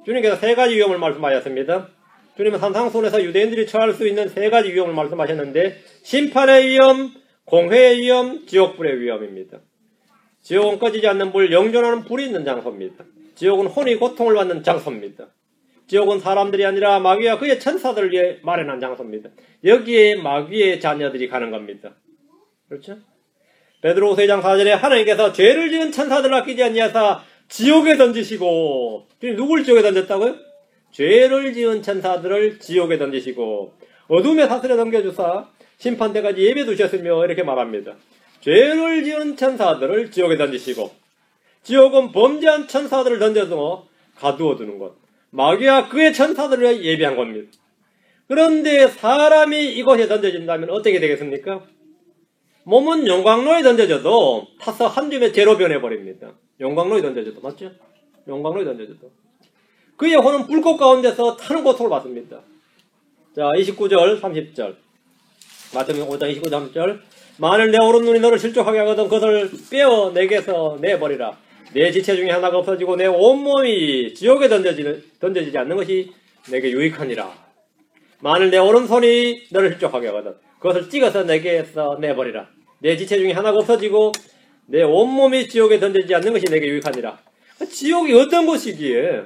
주님께서 세 가지 위험을 말씀하셨습니다. 주님은 산상순에서 유대인들이 처할 수 있는 세 가지 위험을 말씀하셨는데, 심판의 위험, 공회의 위험, 지옥불의 위험입니다. 지옥은 꺼지지 않는 불, 영존하는 불이 있는 장소입니다. 지옥은 혼이 고통을 받는 장소입니다. 지옥은 사람들이 아니라 마귀와 그의 천사들을 위해 마련한 장소입니다. 여기에 마귀의 자녀들이 가는 겁니다. 그렇죠? 베드로후서 2장 4절에 하나님께서 죄를 지은 천사들을 아끼지 아니하사 지옥에 던지시고, 누굴 지옥에 던졌다고요? 죄를 지은 천사들을 지옥에 던지시고 어둠의 사슬에 넘겨주사 심판대까지 예배 두셨으며, 이렇게 말합니다. 죄를 지은 천사들을 지옥에 던지시고, 지옥은 범죄한 천사들을 던져서 가두어 두는 것, 마귀와 그의 천사들을 위해 예비한 겁니다. 그런데 사람이 이곳에 던져진다면 어떻게 되겠습니까? 몸은 용광로에 던져져도 타서 한 줌의 재로 변해버립니다. 용광로에 던져져도, 맞죠? 용광로에 던져져도. 그의 혼은 불꽃 가운데서 타는 고통을 받습니다. 자, 29절, 30절. 마태복음 5장 29절, 30절. 만일 내 오른눈이 너를 실족하게 하거든 그것을 빼어 내게서 내버리라. 내 지체 중에 하나가 없어지고 내 온몸이 지옥에 던져지지 않는 것이 내게 유익하니라. 만일 내 오른손이 너를 실족하게 하거든 그것을 찍어서 내게서 내버리라. 내 지체 중에 하나가 없어지고 내 온몸이 지옥에 던져지지 않는 것이 내게 유익하니라. 지옥이 어떤 곳이기에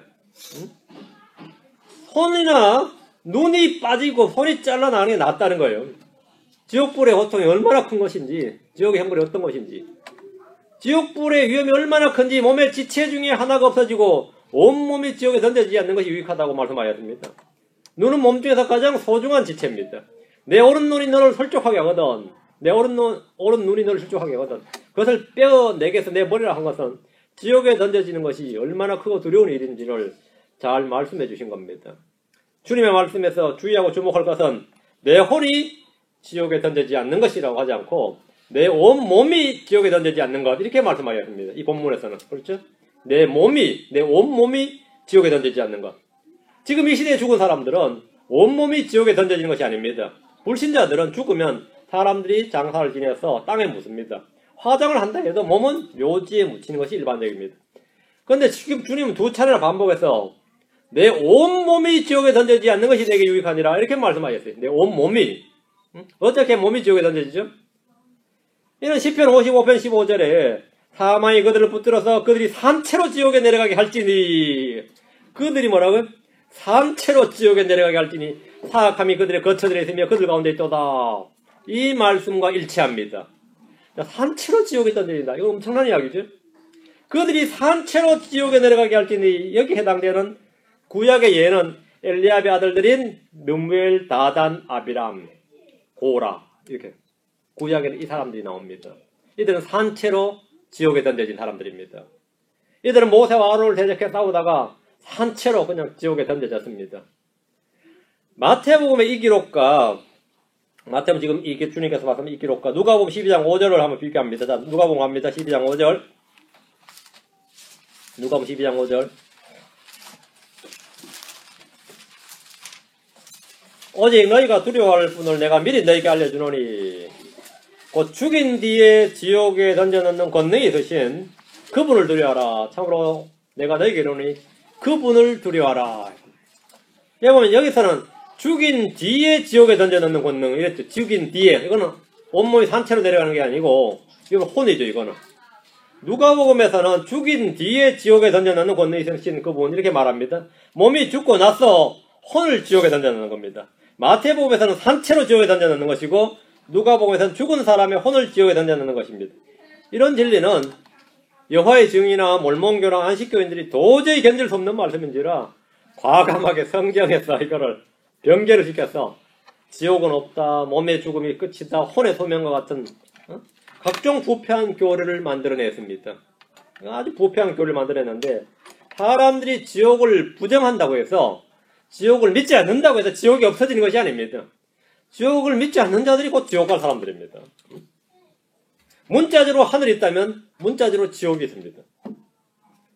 손이나 눈이 빠지고 손이 잘라나는 게 낫다는 거예요. 지옥불의 고통이 얼마나 큰 것인지, 지옥의 형벌이 어떤 것인지, 지옥불의 위험이 얼마나 큰지, 몸의 지체 중에 하나가 없어지고 온몸이 지옥에 던져지지 않는 것이 유익하다고 말씀하셨습니다. 눈은 몸 중에서 가장 소중한 지체입니다. 내 오른눈이 너를 설족하게 하거든, 내 오른눈이 너를 실족하게 하거든 그것을 빼어 내게서 내버리라 한 것은 지옥에 던져지는 것이 얼마나 크고 두려운 일인지를 잘 말씀해 주신 겁니다. 주님의 말씀에서 주의하고 주목할 것은 내 혼이 지옥에 던져지지 않는 것이라고 하지 않고 내 온몸이 지옥에 던지지 않는 것. 이렇게 말씀하셨습니다. 이 본문에서는. 그렇죠? 내 온몸이 지옥에 던지지 않는 것. 지금 이 시대에 죽은 사람들은 온몸이 지옥에 던져지는 것이 아닙니다. 불신자들은 죽으면 사람들이 장사를 지내서 땅에 묻습니다. 화장을 한다 해도 몸은 묘지에 묻히는 것이 일반적입니다. 그런데 지금 주님은 두 차례나 반복해서 내 온몸이 지옥에 던져지지 않는 것이 내게 유익하니라 이렇게 말씀하셨어요. 내 온몸이. 어떻게 몸이 지옥에 던져지죠? 이는 시편 55편 15절에 사망이 그들을 붙들어서 그들이 산채로 지옥에 내려가게 할지니 그들이 뭐라고요? 산채로 지옥에 내려가게 할지니 사악함이 그들의 거처들에 있으며 그들 가운데 있도다. 이 말씀과 일치합니다. 산채로 지옥에 던져진다. 이거 엄청난 이야기죠. 그들이 산채로 지옥에 내려가게 할지니 여기 해당되는 구약의 예는 엘리압의 아들들인 르무엘, 다단, 아비람, 고라 이렇게 구약에는 이 사람들이 나옵니다. 이들은 산채로 지옥에 던져진 사람들입니다. 이들은 모세와 아론을 대적해 싸우다가 산채로 그냥 지옥에 던져졌습니다. 마태복음의 이 기록과 마태복음 지금 이게 주님께서 말씀하신 이 기록과 누가복음 12장 5절을 한번 비교합니다. 자, 누가복음 갑니다. 12장 5절. 누가복음 12장 5절. 오직 너희가 두려워할 분을 내가 미리 너희에게 알려주노니 곧 죽인 뒤에 지옥에 던져넣는 권능이 있으신 그분을 두려워하라. 참으로 내가 너희에게 이르노니 그분을 두려워하라. 여러분 여기서는 죽인 뒤에 지옥에 던져넣는 권능 이랬죠. 죽인 뒤에 이거는 온몸이 산채로 내려가는 게 아니고 이건 혼이죠. 이거는 누가복음에서는 죽인 뒤에 지옥에 던져넣는 권능이 있으신 그분 이렇게 말합니다. 몸이 죽고 나서 혼을 지옥에 던져넣는 겁니다. 마태복음에서는 산채로 지옥에 던져넣는 것이고 누가복음에서는 죽은 사람의 혼을 지옥에 던져넣는 것입니다. 이런 진리는 여호와의 증인이나 몰몬교나 안식교인들이 도저히 견딜 수 없는 말씀인지라 과감하게 성경에서 이거를 변개를 시켜서 지옥은 없다, 몸의 죽음이 끝이다, 혼의 소명과 같은 각종 부패한 교리를 만들어냈습니다. 아주 부패한 교리를 만들어냈는데 사람들이 지옥을 부정한다고 해서 지옥을 믿지 않는다고 해서 지옥이 없어지는 것이 아닙니다. 지옥을 믿지 않는 자들이 곧 지옥 갈 사람들입니다. 문자적으로 하늘이 있다면 문자적으로 지옥이 있습니다.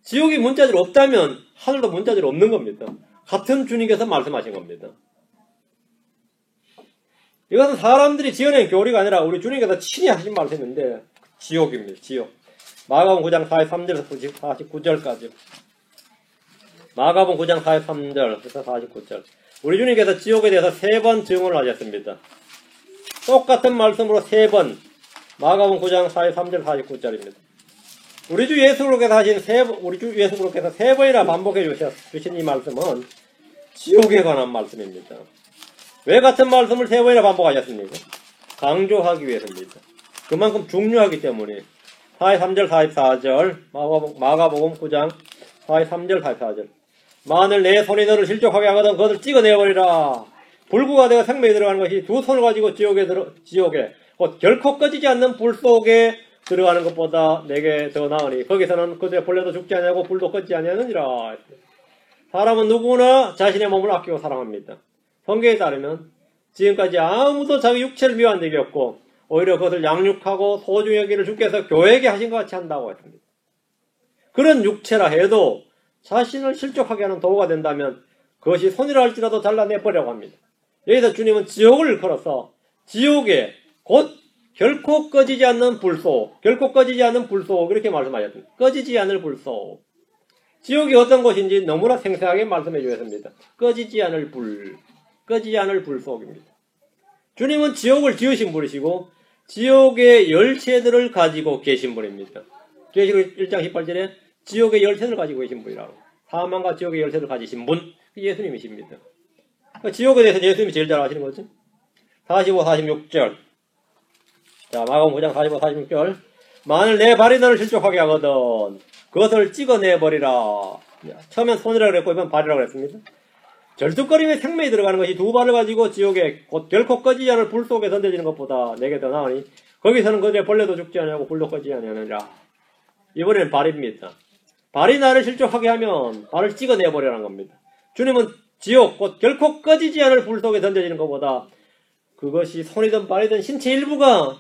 지옥이 문자적으로 없다면 하늘도 문자적으로 없는 겁니다. 같은 주님께서 말씀하신 겁니다. 이것은 사람들이 지어낸 교리가 아니라 우리 주님께서 친히 하신 말씀인데 지옥입니다. 지옥. 마가복음 9장 43절에서 49절까지. 마가복음 9장 43절에서 49절. 우리 주님께서 지옥에 대해서 3번 증언을 하셨습니다. 똑같은 말씀으로 3번. 마가복음 9장 43절 49절입니다. 우리 주 예수님께서 하신 우리 주 예수님께서 3번이나 반복해 주신 이 말씀은 지옥에 관한 말씀입니다. 왜 같은 말씀을 3번이나 반복하셨습니까? 강조하기 위해서입니다. 그만큼 중요하기 때문에 43절 44절 마가복음 9장 43절 44절 만일 내 손이 너를 실족하게 하거든 그것을 찍어내버리라. 불구가 되어 생명이 들어가는 것이 두 손을 가지고 지옥에 곧 결코 꺼지지 않는 불 속에 들어가는 것보다 내게 더 나으니 거기서는 그들의 벌레도 죽지 아니하고 불도 꺼지지 아니하느니라. 사람은 누구나 자신의 몸을 아끼고 사랑합니다. 성경에 따르면 지금까지 아무도 자기 육체를 미워한 적이 없고 오히려 그것을 양육하고 소중히 여기를 주께서 교회에게 하신 것 같이 한다고 했습니다. 그런 육체라 해도 자신을 실족하게 하는 도구가 된다면 그것이 손이라 할지라도 잘라내버리라고 합니다. 여기서 주님은 지옥을 걸어서 지옥에 곧 결코 꺼지지 않는 불속, 결코 꺼지지 않는 불속 이렇게 말씀하셨습니다. 꺼지지 않을 불속. 지옥이 어떤 곳인지 너무나 생생하게 말씀해 주셨습니다. 꺼지지 않을 불, 꺼지지 않을 불속입니다. 주님은 지옥을 지으신 분이시고 지옥의 열쇠들을 가지고 계신 분입니다. 계시록 1장 18절에 지옥의 열쇠를 가지고 계신 분이라고. 사망과 지옥의 열쇠를 가지신 분, 예수님이십니다. 지옥에 대해서 예수님이 제일 잘 아시는 거죠. 45, 46절. 자, 마가복음 9장 45, 46절. 만일 내 발이 너를 실족하게 하거든 그것을 찍어내버리라. 처음엔 손이라고 그랬고 이번 발이라고 그랬습니다. 절뚝거림에 생명이 들어가는 것이 두 발을 가지고 지옥에 곧 결코 꺼지지 않을 불 속에 던져지는 것보다 내게 더 나으니 거기서는 그들의 벌레도 죽지 아니하고 불도 꺼지지 아니하느니라. 이번에는 발입니다. 발이 나를 실족하게 하면 발을 찍어내버리라는 겁니다. 주님은 지옥 곧 결코 꺼지지 않을 불 속에 던져지는 것보다 그것이 손이든 발이든 신체 일부가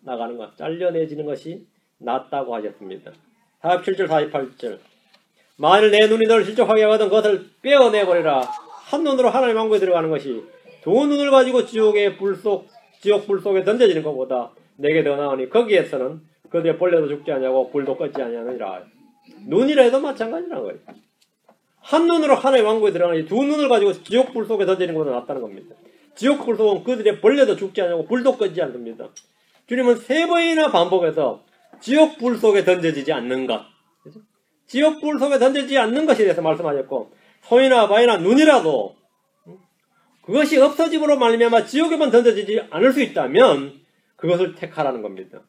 나가는 것, 잘려내지는 것이 낫다고 하셨습니다. 47절, 48절. 만일 내 눈이 너를 실족하게 하거든 그것을 빼어내버리라. 한눈으로 하나님 왕국에 들어가는 것이 두 눈을 가지고 지옥 불 속에 던져지는 것보다 내게 더 나으니 거기에서는 그들의 벌레도 죽지 아니하고 불도 꺼지지 아니하느니라. 눈이라 해도 마찬가지라는 거예요. 한눈으로 하나님 왕국에 들어가는 두 눈을 가지고 지옥 불 속에 던지는 것보다 낫다는 겁니다. 지옥 불 속은 그들의 벌레도 죽지 않고 불도 꺼지지 않습니다. 주님은 3번이나 반복해서 지옥 불 속에 던져지지 않는 것, 그렇죠? 지옥 불 속에 던져지지 않는 것에 대해서 말씀하셨고, 소이나 바이나 눈이라도 그것이 없어짐으로 말미암아 지옥에만 던져지지 않을 수 있다면 그것을 택하라는 겁니다.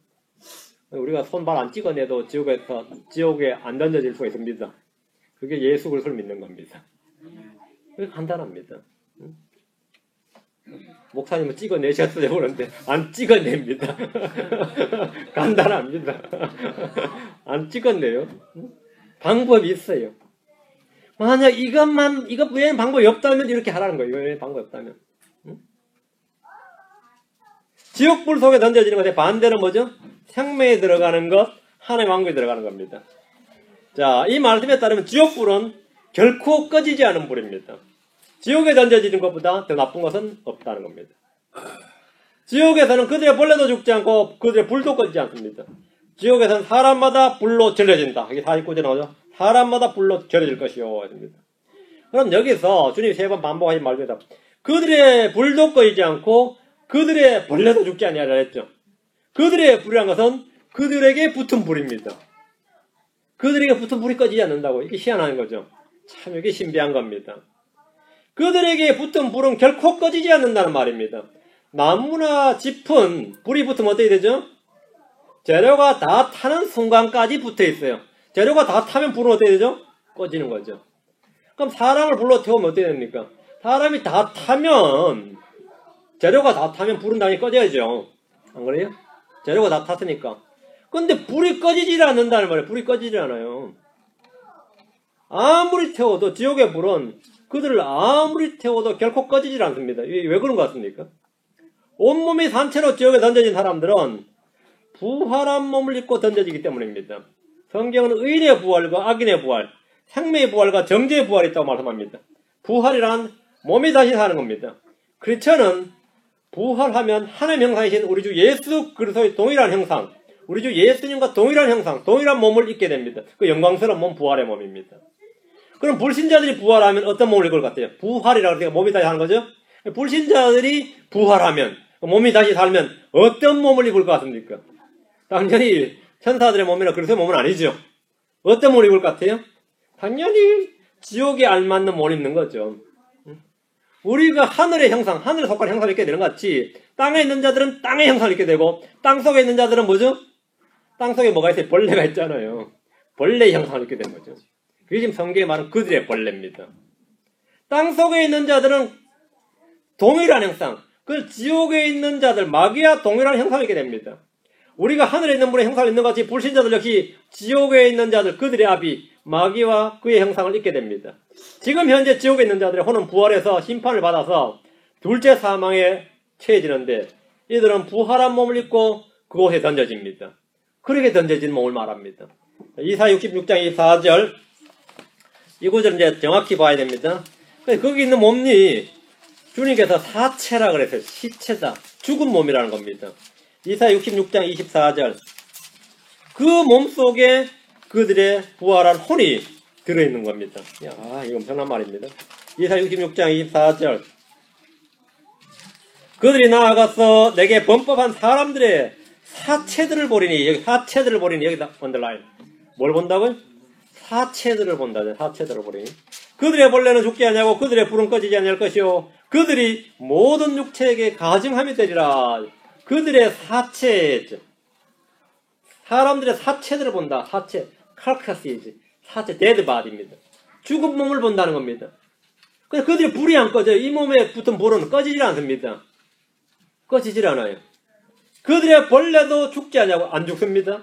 우리가 손발 안 찍어내도 지옥에 안 던져질 수가 있습니다. 그게 예수 그리스도를 믿는 겁니다. 그게 간단합니다. 목사님은 찍어내셨어요 그런데 안 찍어냅니다. 간단합니다. 안 찍어내요. 방법이 있어요. 만약 이것 외에는 방법이 없다면 이렇게 하라는 거예요. 이거 외에는 방법이 없다면. 지옥불 속에 던져지는 것의 반대는 뭐죠? 생명에 들어가는 것, 하나님의 왕국에 들어가는 겁니다. 자, 이 말씀에 따르면 지옥불은 결코 꺼지지 않은 불입니다. 지옥에 던져지는 것보다 더 나쁜 것은 없다는 겁니다. 지옥에서는 그들의 벌레도 죽지 않고 그들의 불도 꺼지지 않습니다. 지옥에서는 사람마다 불로 절여진다. 이게 49절에 나오죠. 사람마다 불로 절여질 것이요. 했습니다. 그럼 여기서 주님이 3번 반복하신 말입니다. 그들의 불도 꺼지지 않고 그들의 벌레도 죽지 아니하리라 했죠. 그들의 불이란 것은 그들에게 붙은 불입니다. 그들에게 붙은 불이 꺼지지 않는다고. 이게 희한한 거죠. 참 이게 신비한 겁니다. 그들에게 붙은 불은 결코 꺼지지 않는다는 말입니다. 나무나 짚은 불이 붙으면 어떻게 되죠? 재료가 다 타는 순간까지 붙어 있어요. 재료가 다 타면 불은 어떻게 되죠? 꺼지는 거죠. 그럼 사람을 불로 태우면 어떻게 됩니까? 사람이 다 타면, 재료가 다 타면 불은 당연히 꺼져야죠. 안 그래요? 재료가 다 탔으니까. 근데 불이 꺼지질 않는다는 말이에요. 불이 꺼지질 않아요. 아무리 태워도, 지옥의 불은 그들을 아무리 태워도 결코 꺼지질 않습니다. 왜 그런 것 같습니까? 온몸이 산채로 지옥에 던져진 사람들은 부활한 몸을 입고 던져지기 때문입니다. 성경은 의인의 부활과 악인의 부활, 생명의 부활과 정죄의 부활이 있다고 말씀합니다. 부활이란 몸이 다시 사는 겁니다. 크리스천은 부활하면 하나님 형상이신 우리 주 예수 그리스도의 동일한 형상, 우리 주 예수님과 동일한 형상, 동일한 몸을 입게 됩니다. 그 영광스러운 몸, 부활의 몸입니다. 그럼 불신자들이 부활하면 어떤 몸을 입을 것 같아요? 부활이라고 해서 몸이 다시 하는 거죠? 불신자들이 부활하면, 몸이 다시 살면 어떤 몸을 입을 것 같습니까? 당연히 천사들의 몸이나 그리스도의 몸은 아니죠. 어떤 몸을 입을 것 같아요? 당연히 지옥에 알맞는 몸을 입는 거죠. 우리가 하늘의 형상, 하늘에 속한 형상을 입게 되는 것 같이 땅에 있는 자들은 땅의 형상을 입게 되고 땅속에 있는 자들은 뭐죠? 땅속에 뭐가 있어요? 벌레가 있잖아요. 벌레의 형상을 입게 되는 거죠. 그게 지금 성경에 말하는 그들의 벌레입니다. 땅속에 있는 자들은 동일한 형상, 그 지옥에 있는 자들, 마귀와 동일한 형상을 입게 됩니다. 우리가 하늘에 있는 분의 형상을 입는 것 같이 불신자들 역시 지옥에 있는 자들, 그들의 아비, 마귀와 그의 형상을 입게 됩니다. 지금 현재 지옥에 있는 자들의 혼은 부활해서 심판을 받아서 둘째 사망에 처해지는데 이들은 부활한 몸을 입고 그곳에 던져집니다. 그렇게 던져진 몸을 말합니다. 이사야 66장 24절 이 구절 이제 정확히 봐야 됩니다. 거기 있는 몸이 주님께서 사체라 그랬어요. 시체다. 죽은 몸이라는 겁니다. 이사야 66장 24절 그 몸 속에 그들의 부활한 혼이 들어있는 겁니다. 야, 이거 엄청난 말입니다. 이사야 66장 24절 그들이 나아가서 내게 범법한 사람들의 사체들을 보리니 여기 사체들을 보리니 여기다 언더라인 뭘 본다고요? 사체들을 본다. 사체들을 보리니 그들의 벌레는 죽지 아니하고 그들의 불은 꺼지지 아니할 것이요 그들이 모든 육체에게 가증함이 되리라. 그들의 사체죠. 사람들의 사체들을 본다. 사체, 칼카시즈, 사체, 데드바디입니다. 죽은 몸을 본다는 겁니다. 근데 그들의 불이 안 꺼져요. 이 몸에 붙은 불은 꺼지질 않습니다. 꺼지질 않아요. 그들의 벌레도 죽지 않냐고 안 죽습니다.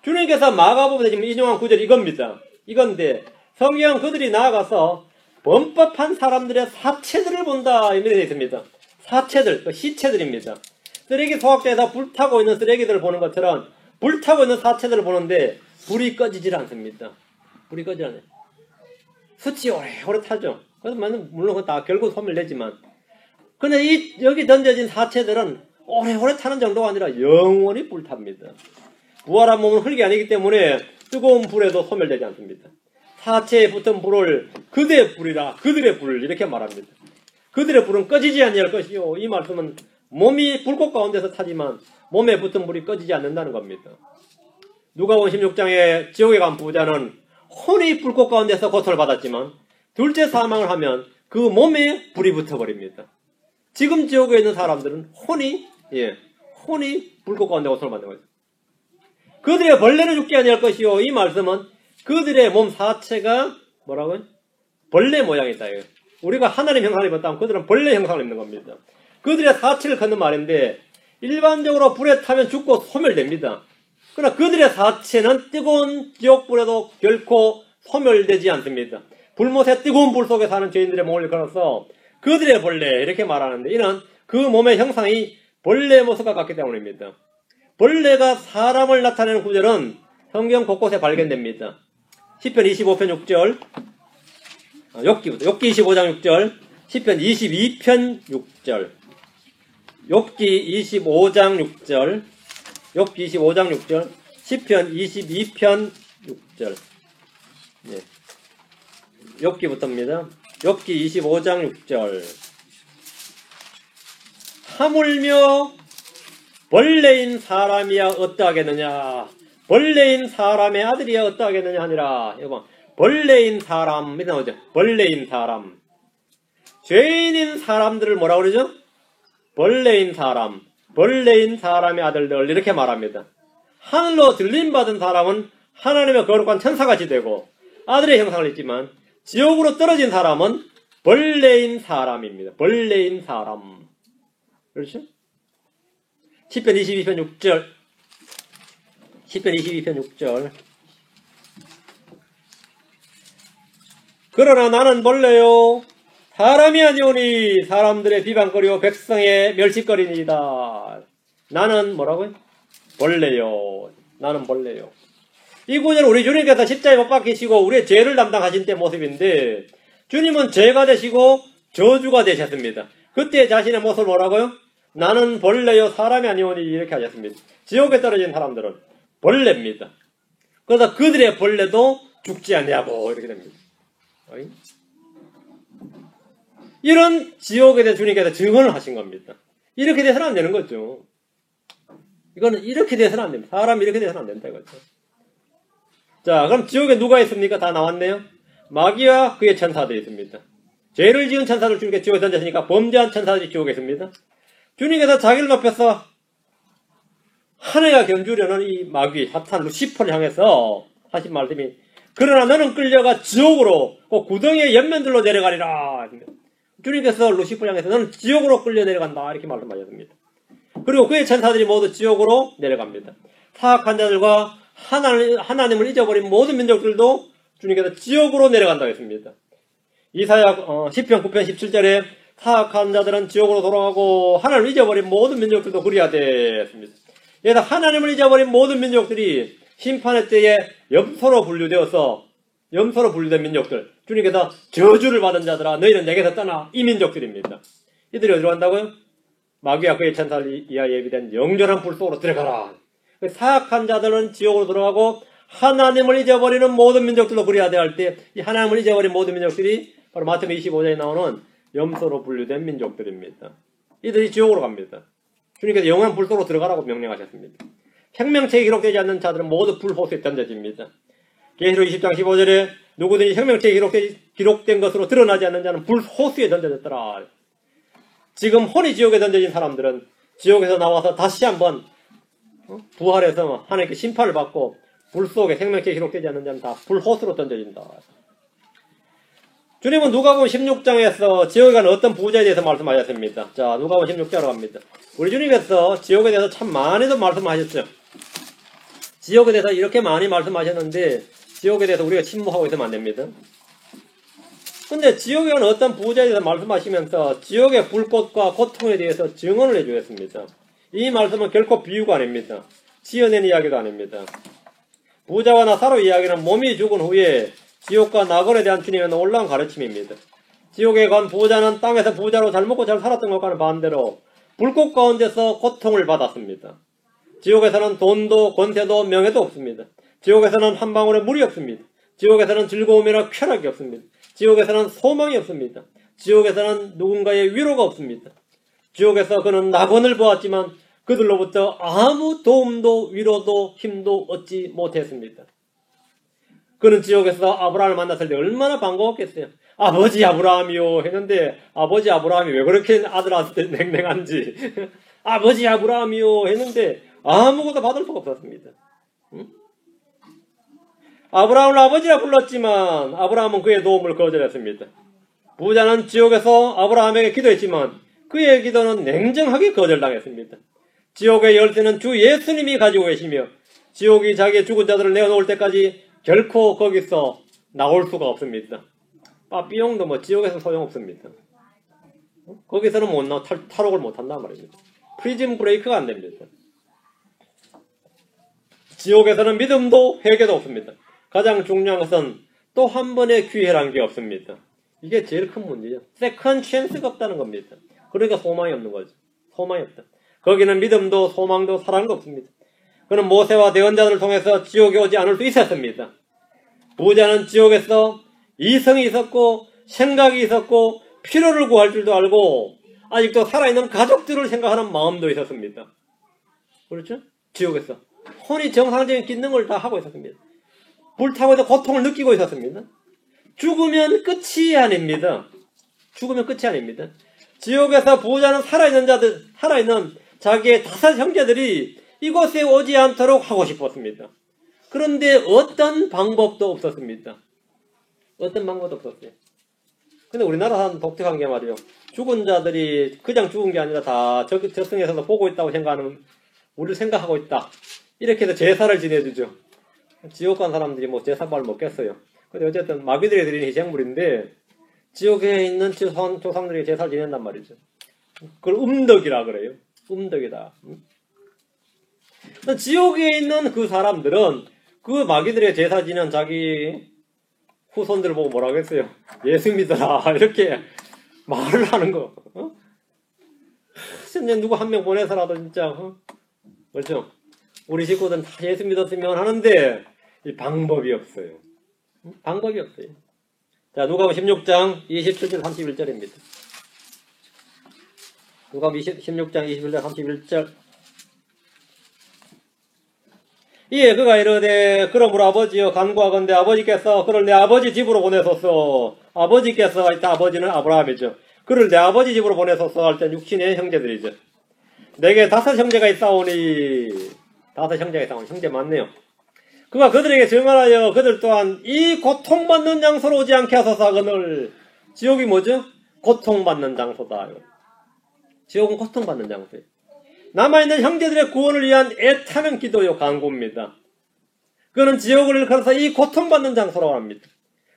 주님께서 마가복음에 지금 인용한 구절이 이겁니다. 이건데 성경 그들이 나아가서 범법한 사람들의 사체들을 본다 이렇게 되어 있습니다. 사체들, 시체들입니다. 쓰레기 소각대에서 불타고 있는 쓰레기들을 보는 것처럼 불타고 있는 사체들을 보는데 불이 꺼지질 않습니다. 불이 꺼지지 않아요. 숯이 오래오래 타죠. 그래서 물론 그건 다 결국 소멸되지만, 근데 여기 던져진 사체들은 오래오래 타는 정도가 아니라 영원히 불탑니다. 부활한 몸은 흙이 아니기 때문에 뜨거운 불에도 소멸되지 않습니다. 사체에 붙은 불을 그대의 불이라, 그들의 불 이렇게 말합니다. 그들의 불은 꺼지지 아니할 것이요. 이 말씀은 몸이 불꽃 가운데서 타지만 몸에 붙은 불이 꺼지지 않는다는 겁니다. 누가복음 16장에 지옥에 간 부자는 혼이 불꽃 가운데서 고통을 받았지만 둘째 사망을 하면 그 몸에 불이 붙어버립니다. 지금 지옥에 있는 사람들은 혼이 불꽃 가운데 고통을 받는 거죠. 그들의 벌레는 죽지 아니할 것이요. 이 말씀은 그들의 몸 사체가 뭐라고요? 벌레 모양이다. 우리가 하나님 형상을 입었다면 그들은 벌레 형상을 입는 겁니다. 그들의 사체를 걷는 말인데 일반적으로 불에 타면 죽고 소멸됩니다. 그러나 그들의 사체는 뜨거운 지옥불에도 결코 소멸되지 않습니다. 불못에 뜨거운 불 속에 사는 죄인들의 몸을 걸어서 그들의 벌레 이렇게 말하는데 이는 그 몸의 형상이 벌레의 모습과 같기 때문입니다. 벌레가 사람을 나타내는 구절은 성경 곳곳에 발견됩니다. 시편 25편 6절, 욥기 25장 6절, 시편 22편 6절, 욥기 25장 6절, 욥기 25장 6절, 시편 22편 6절. 네. 욥기부터입니다. 욥기 25장 6절. 하물며 벌레인 사람이야 어떠하겠느냐. 벌레인 사람의 아들이야 어떠하겠느냐 하니라. 여러분, 벌레인 사람, 이렇게 나오죠. 벌레인 사람. 죄인인 사람들을 뭐라 그러죠? 벌레인 사람. 벌레인 사람의 아들들 이렇게 말합니다. 하늘로 들림받은 사람은 하나님의 거룩한 천사같이 되고 아들의 형상을 입지만 지옥으로 떨어진 사람은 벌레인 사람입니다. 벌레인 사람. 그렇죠? 시편 22편 6절. 시편 22편 6절. 그러나 나는 벌레요 사람이 아니오니 사람들의 비방거리요 백성의 멸시거리니이다. 나는 뭐라고요? 벌레요. 나는 벌레요. 이 구절은 우리 주님께서 십자가에 못 박히시고 우리의 죄를 담당하신 때 모습인데 주님은 죄가 되시고 저주가 되셨습니다. 그때 자신의 모습을 뭐라고요? 나는 벌레요 사람이 아니오니 이렇게 하셨습니다. 지옥에 떨어진 사람들은 벌레입니다. 그러다 그들의 벌레도 죽지 아니하고 이렇게 됩니다. 이런 지옥에 대해 주님께서 증언을 하신 겁니다. 이렇게 돼서는 안 되는 거죠. 이거는 이렇게 돼서는 안 됩니다. 사람이 이렇게 돼서는 안 된다 이거죠. 자, 그럼 지옥에 누가 있습니까? 다 나왔네요. 마귀와 그의 천사들이 있습니다. 죄를 지은 천사들 주님께 지옥에 던졌으니까 범죄한 천사들이 지옥에 있습니다. 주님께서 자기를 높여서 하늘과 견주려는 이 마귀, 사탄, 루시퍼를 향해서 하신 말씀이 그러나 너는 끌려가 지옥으로 그 구덩이의 옆면들로 내려가리라. 주님께서 루시퍼를 향해서 너는 지옥으로 끌려 내려간다 이렇게 말씀하셨습니다. 그리고 그의 천사들이 모두 지옥으로 내려갑니다. 타악한 자들과 하나님을 잊어버린 모든 민족들도 주님께서 지옥으로 내려간다고 했습니다. 이사야 10편 9편 17절에 타악한 자들은 지옥으로 돌아가고 하나님을 잊어버린 모든 민족들도 그리하되 했습니다. 그래서 하나님을 잊어버린 모든 민족들이 심판의 때에 염소로 분류되어서 염소로 분류된 민족들, 주님께서 저주를 받은 자들아 너희는 내게서 떠나 이 민족들입니다. 이들이 어디로 간다고요? 마귀와 그의 천사를 이하 예비된 영전한 불 속으로 들어가라. 사악한 자들은 지옥으로 들어가고 하나님을 잊어버리는 모든 민족들도 그리하되 할 때 이 하나님을 잊어버린 모든 민족들이 바로 마태복음 25장에 나오는 염소로 분류된 민족들입니다. 이들이 지옥으로 갑니다. 주님께서 영원한 불 속으로 들어가라고 명령하셨습니다. 생명책에 기록되지 않는 자들은 모두 불호수에 던져집니다. 계시록 20장 15절에 누구든지 생명책에 기록된 것으로 드러나지 않는 자는 불호수에 던져졌더라. 지금 혼이 지옥에 던져진 사람들은 지옥에서 나와서 다시 한번 부활해서 하나님께 심판을 받고 불 속에 생명책에 기록되지 않는 자는 다 불호수로 던져진다. 주님은 누가복음 16장에서 지옥에 가는 어떤 부자에 대해서 말씀하셨습니다. 자, 누가복음 16장으로 갑니다. 우리 주님께서 지옥에 대해서 참 많이도 말씀하셨죠. 지옥에 대해서 이렇게 많이 말씀하셨는데 지옥에 대해서 우리가 침묵하고 있으면 안 됩니다. 근데 지옥에 가는 어떤 부자에 대해서 말씀하시면서 지옥의 불꽃과 고통에 대해서 증언을 해주셨습니다. 이 말씀은 결코 비유가 아닙니다. 지어낸 이야기도 아닙니다. 부자와 나사로 이야기는 몸이 죽은 후에 지옥과 낙원에 대한 주님의 놀라운 가르침입니다. 지옥에 간 부자는 땅에서 부자로 잘 먹고 잘 살았던 것과는 반대로 불꽃 가운데서 고통을 받았습니다. 지옥에서는 돈도 권세도 명예도 없습니다. 지옥에서는 한 방울의 물이 없습니다. 지옥에서는 즐거움이나 쾌락이 없습니다. 지옥에서는 소망이 없습니다. 지옥에서는 누군가의 위로가 없습니다. 지옥에서 그는 낙원을 보았지만 그들로부터 아무 도움도 위로도 힘도 얻지 못했습니다. 그는 지옥에서 아브라함을 만났을 때 얼마나 반가웠겠어요. 아버지 아브라함이요 했는데 아버지 아브라함이 왜 그렇게 아들한테 냉랭한지 아버지 아브라함이요 했는데 아무것도 받을 수가 없었습니다. 응? 아브라함을 아버지라 불렀지만 아브라함은 그의 도움을 거절했습니다. 부자는 지옥에서 아브라함에게 기도했지만 그의 기도는 냉정하게 거절당했습니다. 지옥의 열쇠는 주 예수님이 가지고 계시며 지옥이 자기의 죽은 자들을 내어놓을 때까지 결코 거기서 나올 수가 없습니다. 빠삐용도 뭐 지옥에서 소용없습니다. 거기서는 못 나와 탈옥을 못한단 말입니다. 프리즌 브레이크가 안 됩니다. 지옥에서는 믿음도 회개도 없습니다. 가장 중요한 것은 또 한 번의 기회라는 게 없습니다. 이게 제일 큰 문제죠. 세컨 찬스가 없다는 겁니다. 그러니까 소망이 없는 거죠. 소망이 없다. 거기는 믿음도 소망도 사랑도 없습니다. 그는 모세와 대언자들을 통해서 지옥에 오지 않을 수 있었습니다. 부자는 지옥에서 이성이 있었고 생각이 있었고 필요를 구할 줄도 알고 아직도 살아있는 가족들을 생각하는 마음도 있었습니다. 그렇죠? 지옥에서 혼이 정상적인 기능을 다 하고 있었습니다. 불타고도 고통을 느끼고 있었습니다. 죽으면 끝이 아닙니다. 죽으면 끝이 아닙니다. 지옥에서 부자는 살아있는 자기의 5 형제들이 이곳에 오지 않도록 하고 싶었습니다. 그런데 어떤 방법도 없었습니다. 어떤 방법도 없었어요. 근데 우리나라 사람 독특한 게 말이에요. 죽은 자들이 그냥 죽은 게 아니라 다 저승에서도 보고 있다고 생각하는, 우리를 생각하고 있다. 이렇게 해서 제사를 지내주죠. 지옥 간 사람들이 뭐 제사밥을 먹겠어요. 근데 어쨌든 마귀들이 드리는 희생물인데 지옥에 있는 조상들이 제사를 지낸단 말이죠. 그걸 음덕이라 그래요. 음덕이다. 지옥에 있는 그 사람들은 그 마귀들의 제사 지낸 자기 후손들을 보고 뭐라고 했어요? 예수 믿어라. 이렇게 말을 하는 거. 진짜 누구 한 명 보내서라도 진짜, 그렇죠? 우리 식구들은 다 예수 믿었으면 하는데 이 방법이 없어요. 방법이 없어요. 자, 누가복음 16장 27절 31절입니다. 누가복음 16장 21절 31절. 이에 그가 이르되 그러므로 아버지여 간구하건대 아버지께서 그를 내 아버지 집으로 보내소서. 아버지께서 이따 아버지는 아브라함이죠. 그를 내 아버지 집으로 보내소서 할 때 육신의 형제들이죠. 내게 5 형제가 있사오니 5 형제가 있사오니 형제 많네요. 그가 그들에게 증언하여 그들 또한 이 고통받는 장소로 오지 않게 하소서 하거늘. 지옥이 뭐죠? 고통받는 장소다. 지옥은 고통받는 장소예요. 남아있는 형제들의 구원을 위한 애타는 기도요 간구입니다. 그는 지옥을 걸어서 이 고통받는 장소라고 합니다.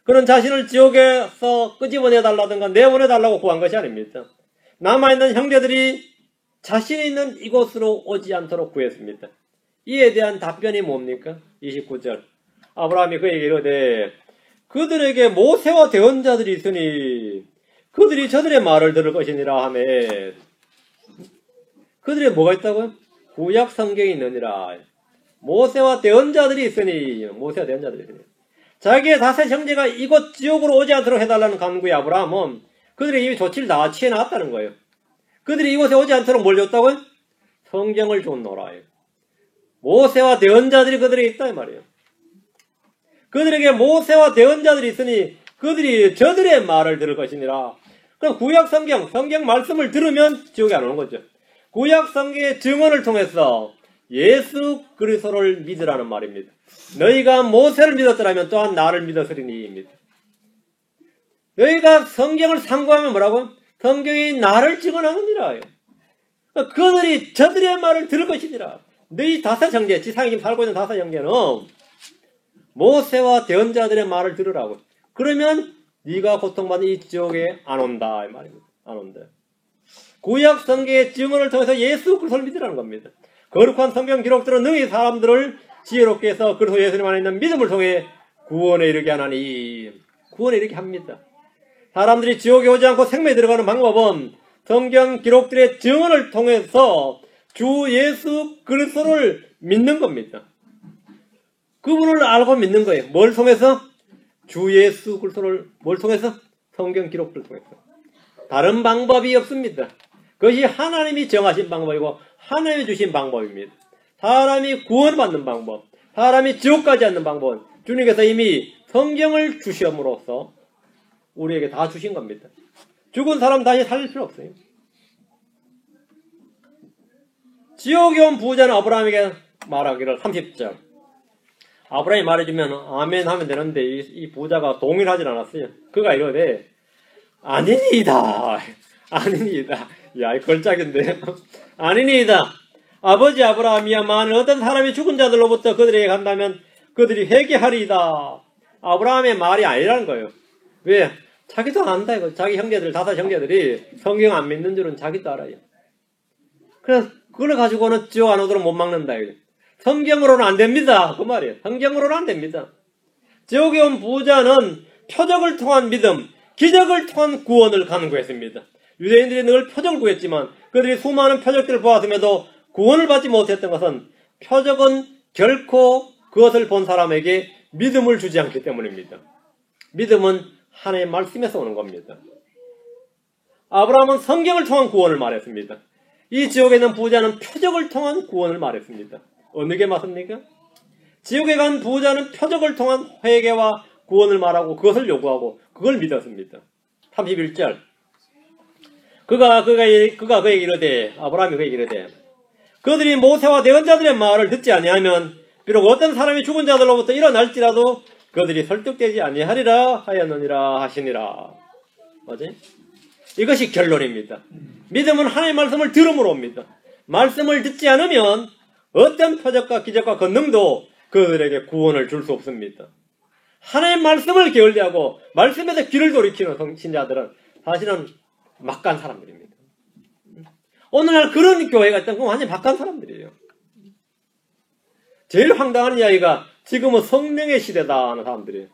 그는 자신을 지옥에서 끄집어내달라든가 내보내달라고 구한 것이 아닙니다. 남아있는 형제들이 자신이 있는 이곳으로 오지 않도록 구했습니다. 이에 대한 답변이 뭡니까? 29절. 아브라함이 그에게 이르되 그들에게 모세와 대언자들이 있으니 그들이 저들의 말을 들을 것이니라 하며. 그들의 뭐가 있다고요? 구약 성경이 있느니라. 모세와 대언자들이 있으니. 모세와 대언자들이 있으니. 자기의 5 형제가 이곳 지옥으로 오지 않도록 해달라는 간구의 아브라함은 그들이 이미 조치를 다 취해놨다는 거예요. 그들이 이곳에 오지 않도록 뭘 줬다고요? 성경을 줬노라. 모세와 대언자들이 그들에게 있다 이 말이에요. 그들에게 모세와 대언자들이 있으니 그들이 저들의 말을 들을 것이니라. 그럼 구약 성경 말씀을 들으면 지옥에 안 오는 거죠. 구약 성경의 증언을 통해서 예수 그리스도를 믿으라는 말입니다. 너희가 모세를 믿었더라면 또한 나를 믿었으리니입니다. 너희가 성경을 상고하면 뭐라고? 성경이 나를 증언하느니라. 그들이 저들의 말을 들을 것이니라. 너희 5 형제, 지상에 지금 살고 있는 5 형제는 모세와 대언자들의 말을 들으라고. 그러면 네가 고통받는 이 지옥에 안 온다 이 말입니다. 안 온다. 구약 성경의 증언을 통해서 예수 그리스도를 믿으라는 겁니다. 거룩한 성경 기록들은 능히 사람들을 지혜롭게 해서 그리스도 예수님 안에 있는 믿음을 통해 구원에 이르게 하나니 구원에 이르게 합니다. 사람들이 지옥에 오지 않고 생명에 들어가는 방법은 성경 기록들의 증언을 통해서 주 예수 그리스도를 믿는 겁니다. 그분을 알고 믿는 거예요. 뭘 통해서? 주 예수 그리스도를 뭘 통해서? 성경 기록들을 통해서. 다른 방법이 없습니다. 그것이 하나님이 정하신 방법이고 하나님이 주신 방법입니다. 사람이 구원받는 방법, 사람이 지옥 가지 않는 방법은 주님께서 이미 성경을 주시함으로써 우리에게 다 주신 겁니다. 죽은 사람 다시 살릴 필요 없어요. 지옥에 온 부자는 아브라함에게 말하기를 30절. 아브라함이 말해주면 아멘 하면 되는데 이 부자가 동의하지 않았어요. 그가 이러되 아니니이다. 아니니이다. 야, 이 걸작인데. 아니니이다. 아버지 아브라함이야 만일 어떤 사람이 죽은 자들로부터 그들에게 간다면 그들이 회개하리이다. 아브라함의 말이 아니라는 거예요. 왜? 자기도 안다 이거. 자기 형제들, 5 형제들이 성경 안 믿는 줄은 자기도 알아요. 그래서 그걸 가지고는 지옥 안 오도록 못 막는다 이거. 성경으로는 안 됩니다. 그 말이에요. 성경으로는 안 됩니다. 지옥에 온 부자는 표적을 통한 믿음, 기적을 통한 구원을 간구했습니다. 유대인들이 늘 표적을 구했지만 그들이 수많은 표적들을 보았음에도 구원을 받지 못했던 것은 표적은 결코 그것을 본 사람에게 믿음을 주지 않기 때문입니다. 믿음은 하나님의 말씀에서 오는 겁니다. 아브라함은 성경을 통한 구원을 말했습니다. 이 지옥에 있는 부자는 표적을 통한 구원을 말했습니다. 어느 게 맞습니까? 지옥에 간 부자는 표적을 통한 회개와 구원을 말하고 그것을 요구하고 그걸 믿었습니다. 31절. 그가 그에게 이르되 아브라함이 그에게 이르되 그들이 모세와 대언자들의 말을 듣지 아니하면 비록 어떤 사람이 죽은 자들로부터 일어날지라도 그들이 설득되지 아니하리라 하였느니라 하시니라. 맞아요? 이것이 결론입니다. 믿음은 하나님의 말씀을 들음으로 옵니다. 말씀을 듣지 않으면 어떤 표적과 기적과 권능도 그들에게 구원을 줄 수 없습니다. 하나님의 말씀을 게을리하고 말씀에서 귀를 돌이키는 신자들은 사실은 막간 사람들입니다. 오늘날 그런 교회가 있다면 그건 완전히 막간 사람들이에요. 제일 황당한 이야기가 지금은 성령의 시대다 하는 사람들이에요.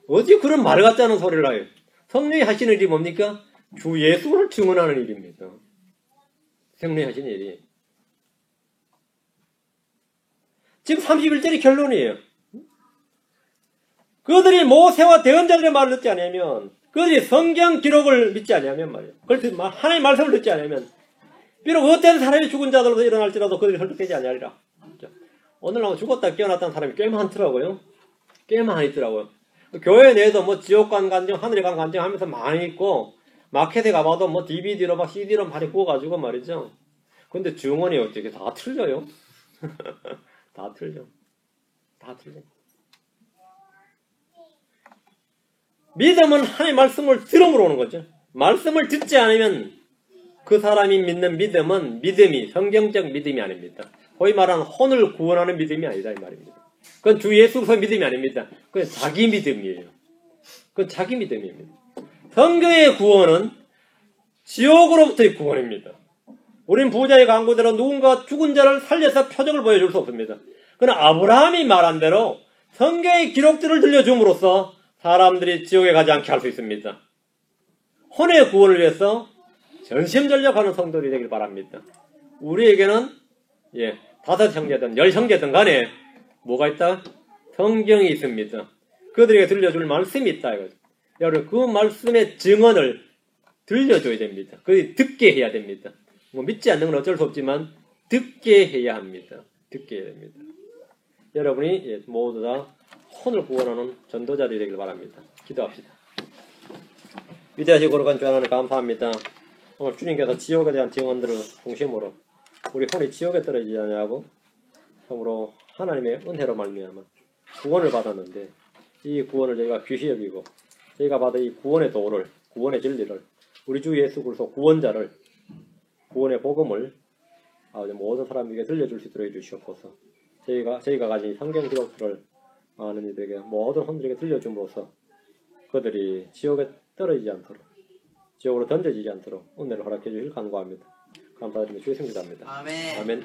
어디 그런 말 같지 않은 소리를 해요. 성령이 하시는 일이 뭡니까? 주 예수를 증언하는 일입니다. 성령이 하시는 일이. 지금 31절이 결론이에요. 그들이 모세와 대언자들의 말을 듣지 않으면, 그들이 성경 기록을 믿지 않으면 말이에요. 그래서 하나님의 말씀을 듣지 않으면, 비록 어떤 사람이 죽은 자들로도 일어날지라도 그들이 설득되지 아니하리라. 오늘날 죽었다 깨어났다는 사람이 꽤 많더라고요. 꽤 많이 있더라고요. 교회 내에도 뭐 지옥 간 간증, 하늘에 간 간증 하면서 많이 있고, 마켓에 가봐도 뭐 DVD로 막 CD로 많이 구워가지고 말이죠. 근데 증언이 어떻게 다 틀려요? 다 틀려. 다 틀려. 믿음은 하나님의 말씀을 들음으로 오는 거죠. 말씀을 듣지 않으면 그 사람이 믿는 믿음은 믿음이 성경적 믿음이 아닙니다. 소위 말하는 혼을 구원하는 믿음이 아니다 이 말입니다. 그건 주 예수로서 믿음이 아닙니다. 그건 자기 믿음이에요. 그건 자기 믿음입니다. 성경의 구원은 지옥으로부터의 구원입니다. 우린 부자의 강구대로 누군가 죽은 자를 살려서 표적을 보여줄 수 없습니다. 그러나 아브라함이 말한 대로 성경의 기록들을 들려줌으로써 사람들이 지옥에 가지 않게 할 수 있습니다. 혼의 구원을 위해서 전심전력하는 성도들이 되길 바랍니다. 우리에게는 5 형제든 10 형제든 간에 뭐가 있다? 성경이 있습니다. 그들에게 들려줄 말씀이 있다 이거죠. 여러분 그 말씀의 증언을 들려줘야 됩니다. 그들이 듣게 해야 됩니다. 뭐 믿지 않는 건 어쩔 수 없지만 듣게 해야 합니다. 듣게 해야 됩니다. 여러분이 모두 다 혼을 구원하는 전도자들이 되길 바랍니다. 기도합시다. 위대하시고 거룩한 주 하나님 감사합니다. 오늘 주님께서 지옥에 대한 증언들을 중심으로 우리 혼이 지옥에 떨어지지 않냐고 참으로 하나님의 은혜로 말미암아 구원을 받았는데 이 구원을 저희가 귀시 여기고 저희가 받은 이 구원의 도를 구원의 진리를 우리 주 예수 그리스도 구원자를 구원의 복음을 모든 사람에게 들려줄 수 있도록 해주시옵소서. 저희가 가진 성경 기록들을 많은 이들에게 모든 혼들에게 들려줌으로써 그들이 지옥에 떨어지지 않도록 지옥으로 던져지지 않도록 은혜를 허락해 주실 간구합니다. 감사드리며 주의 성기도합니다. 아멘. 아멘.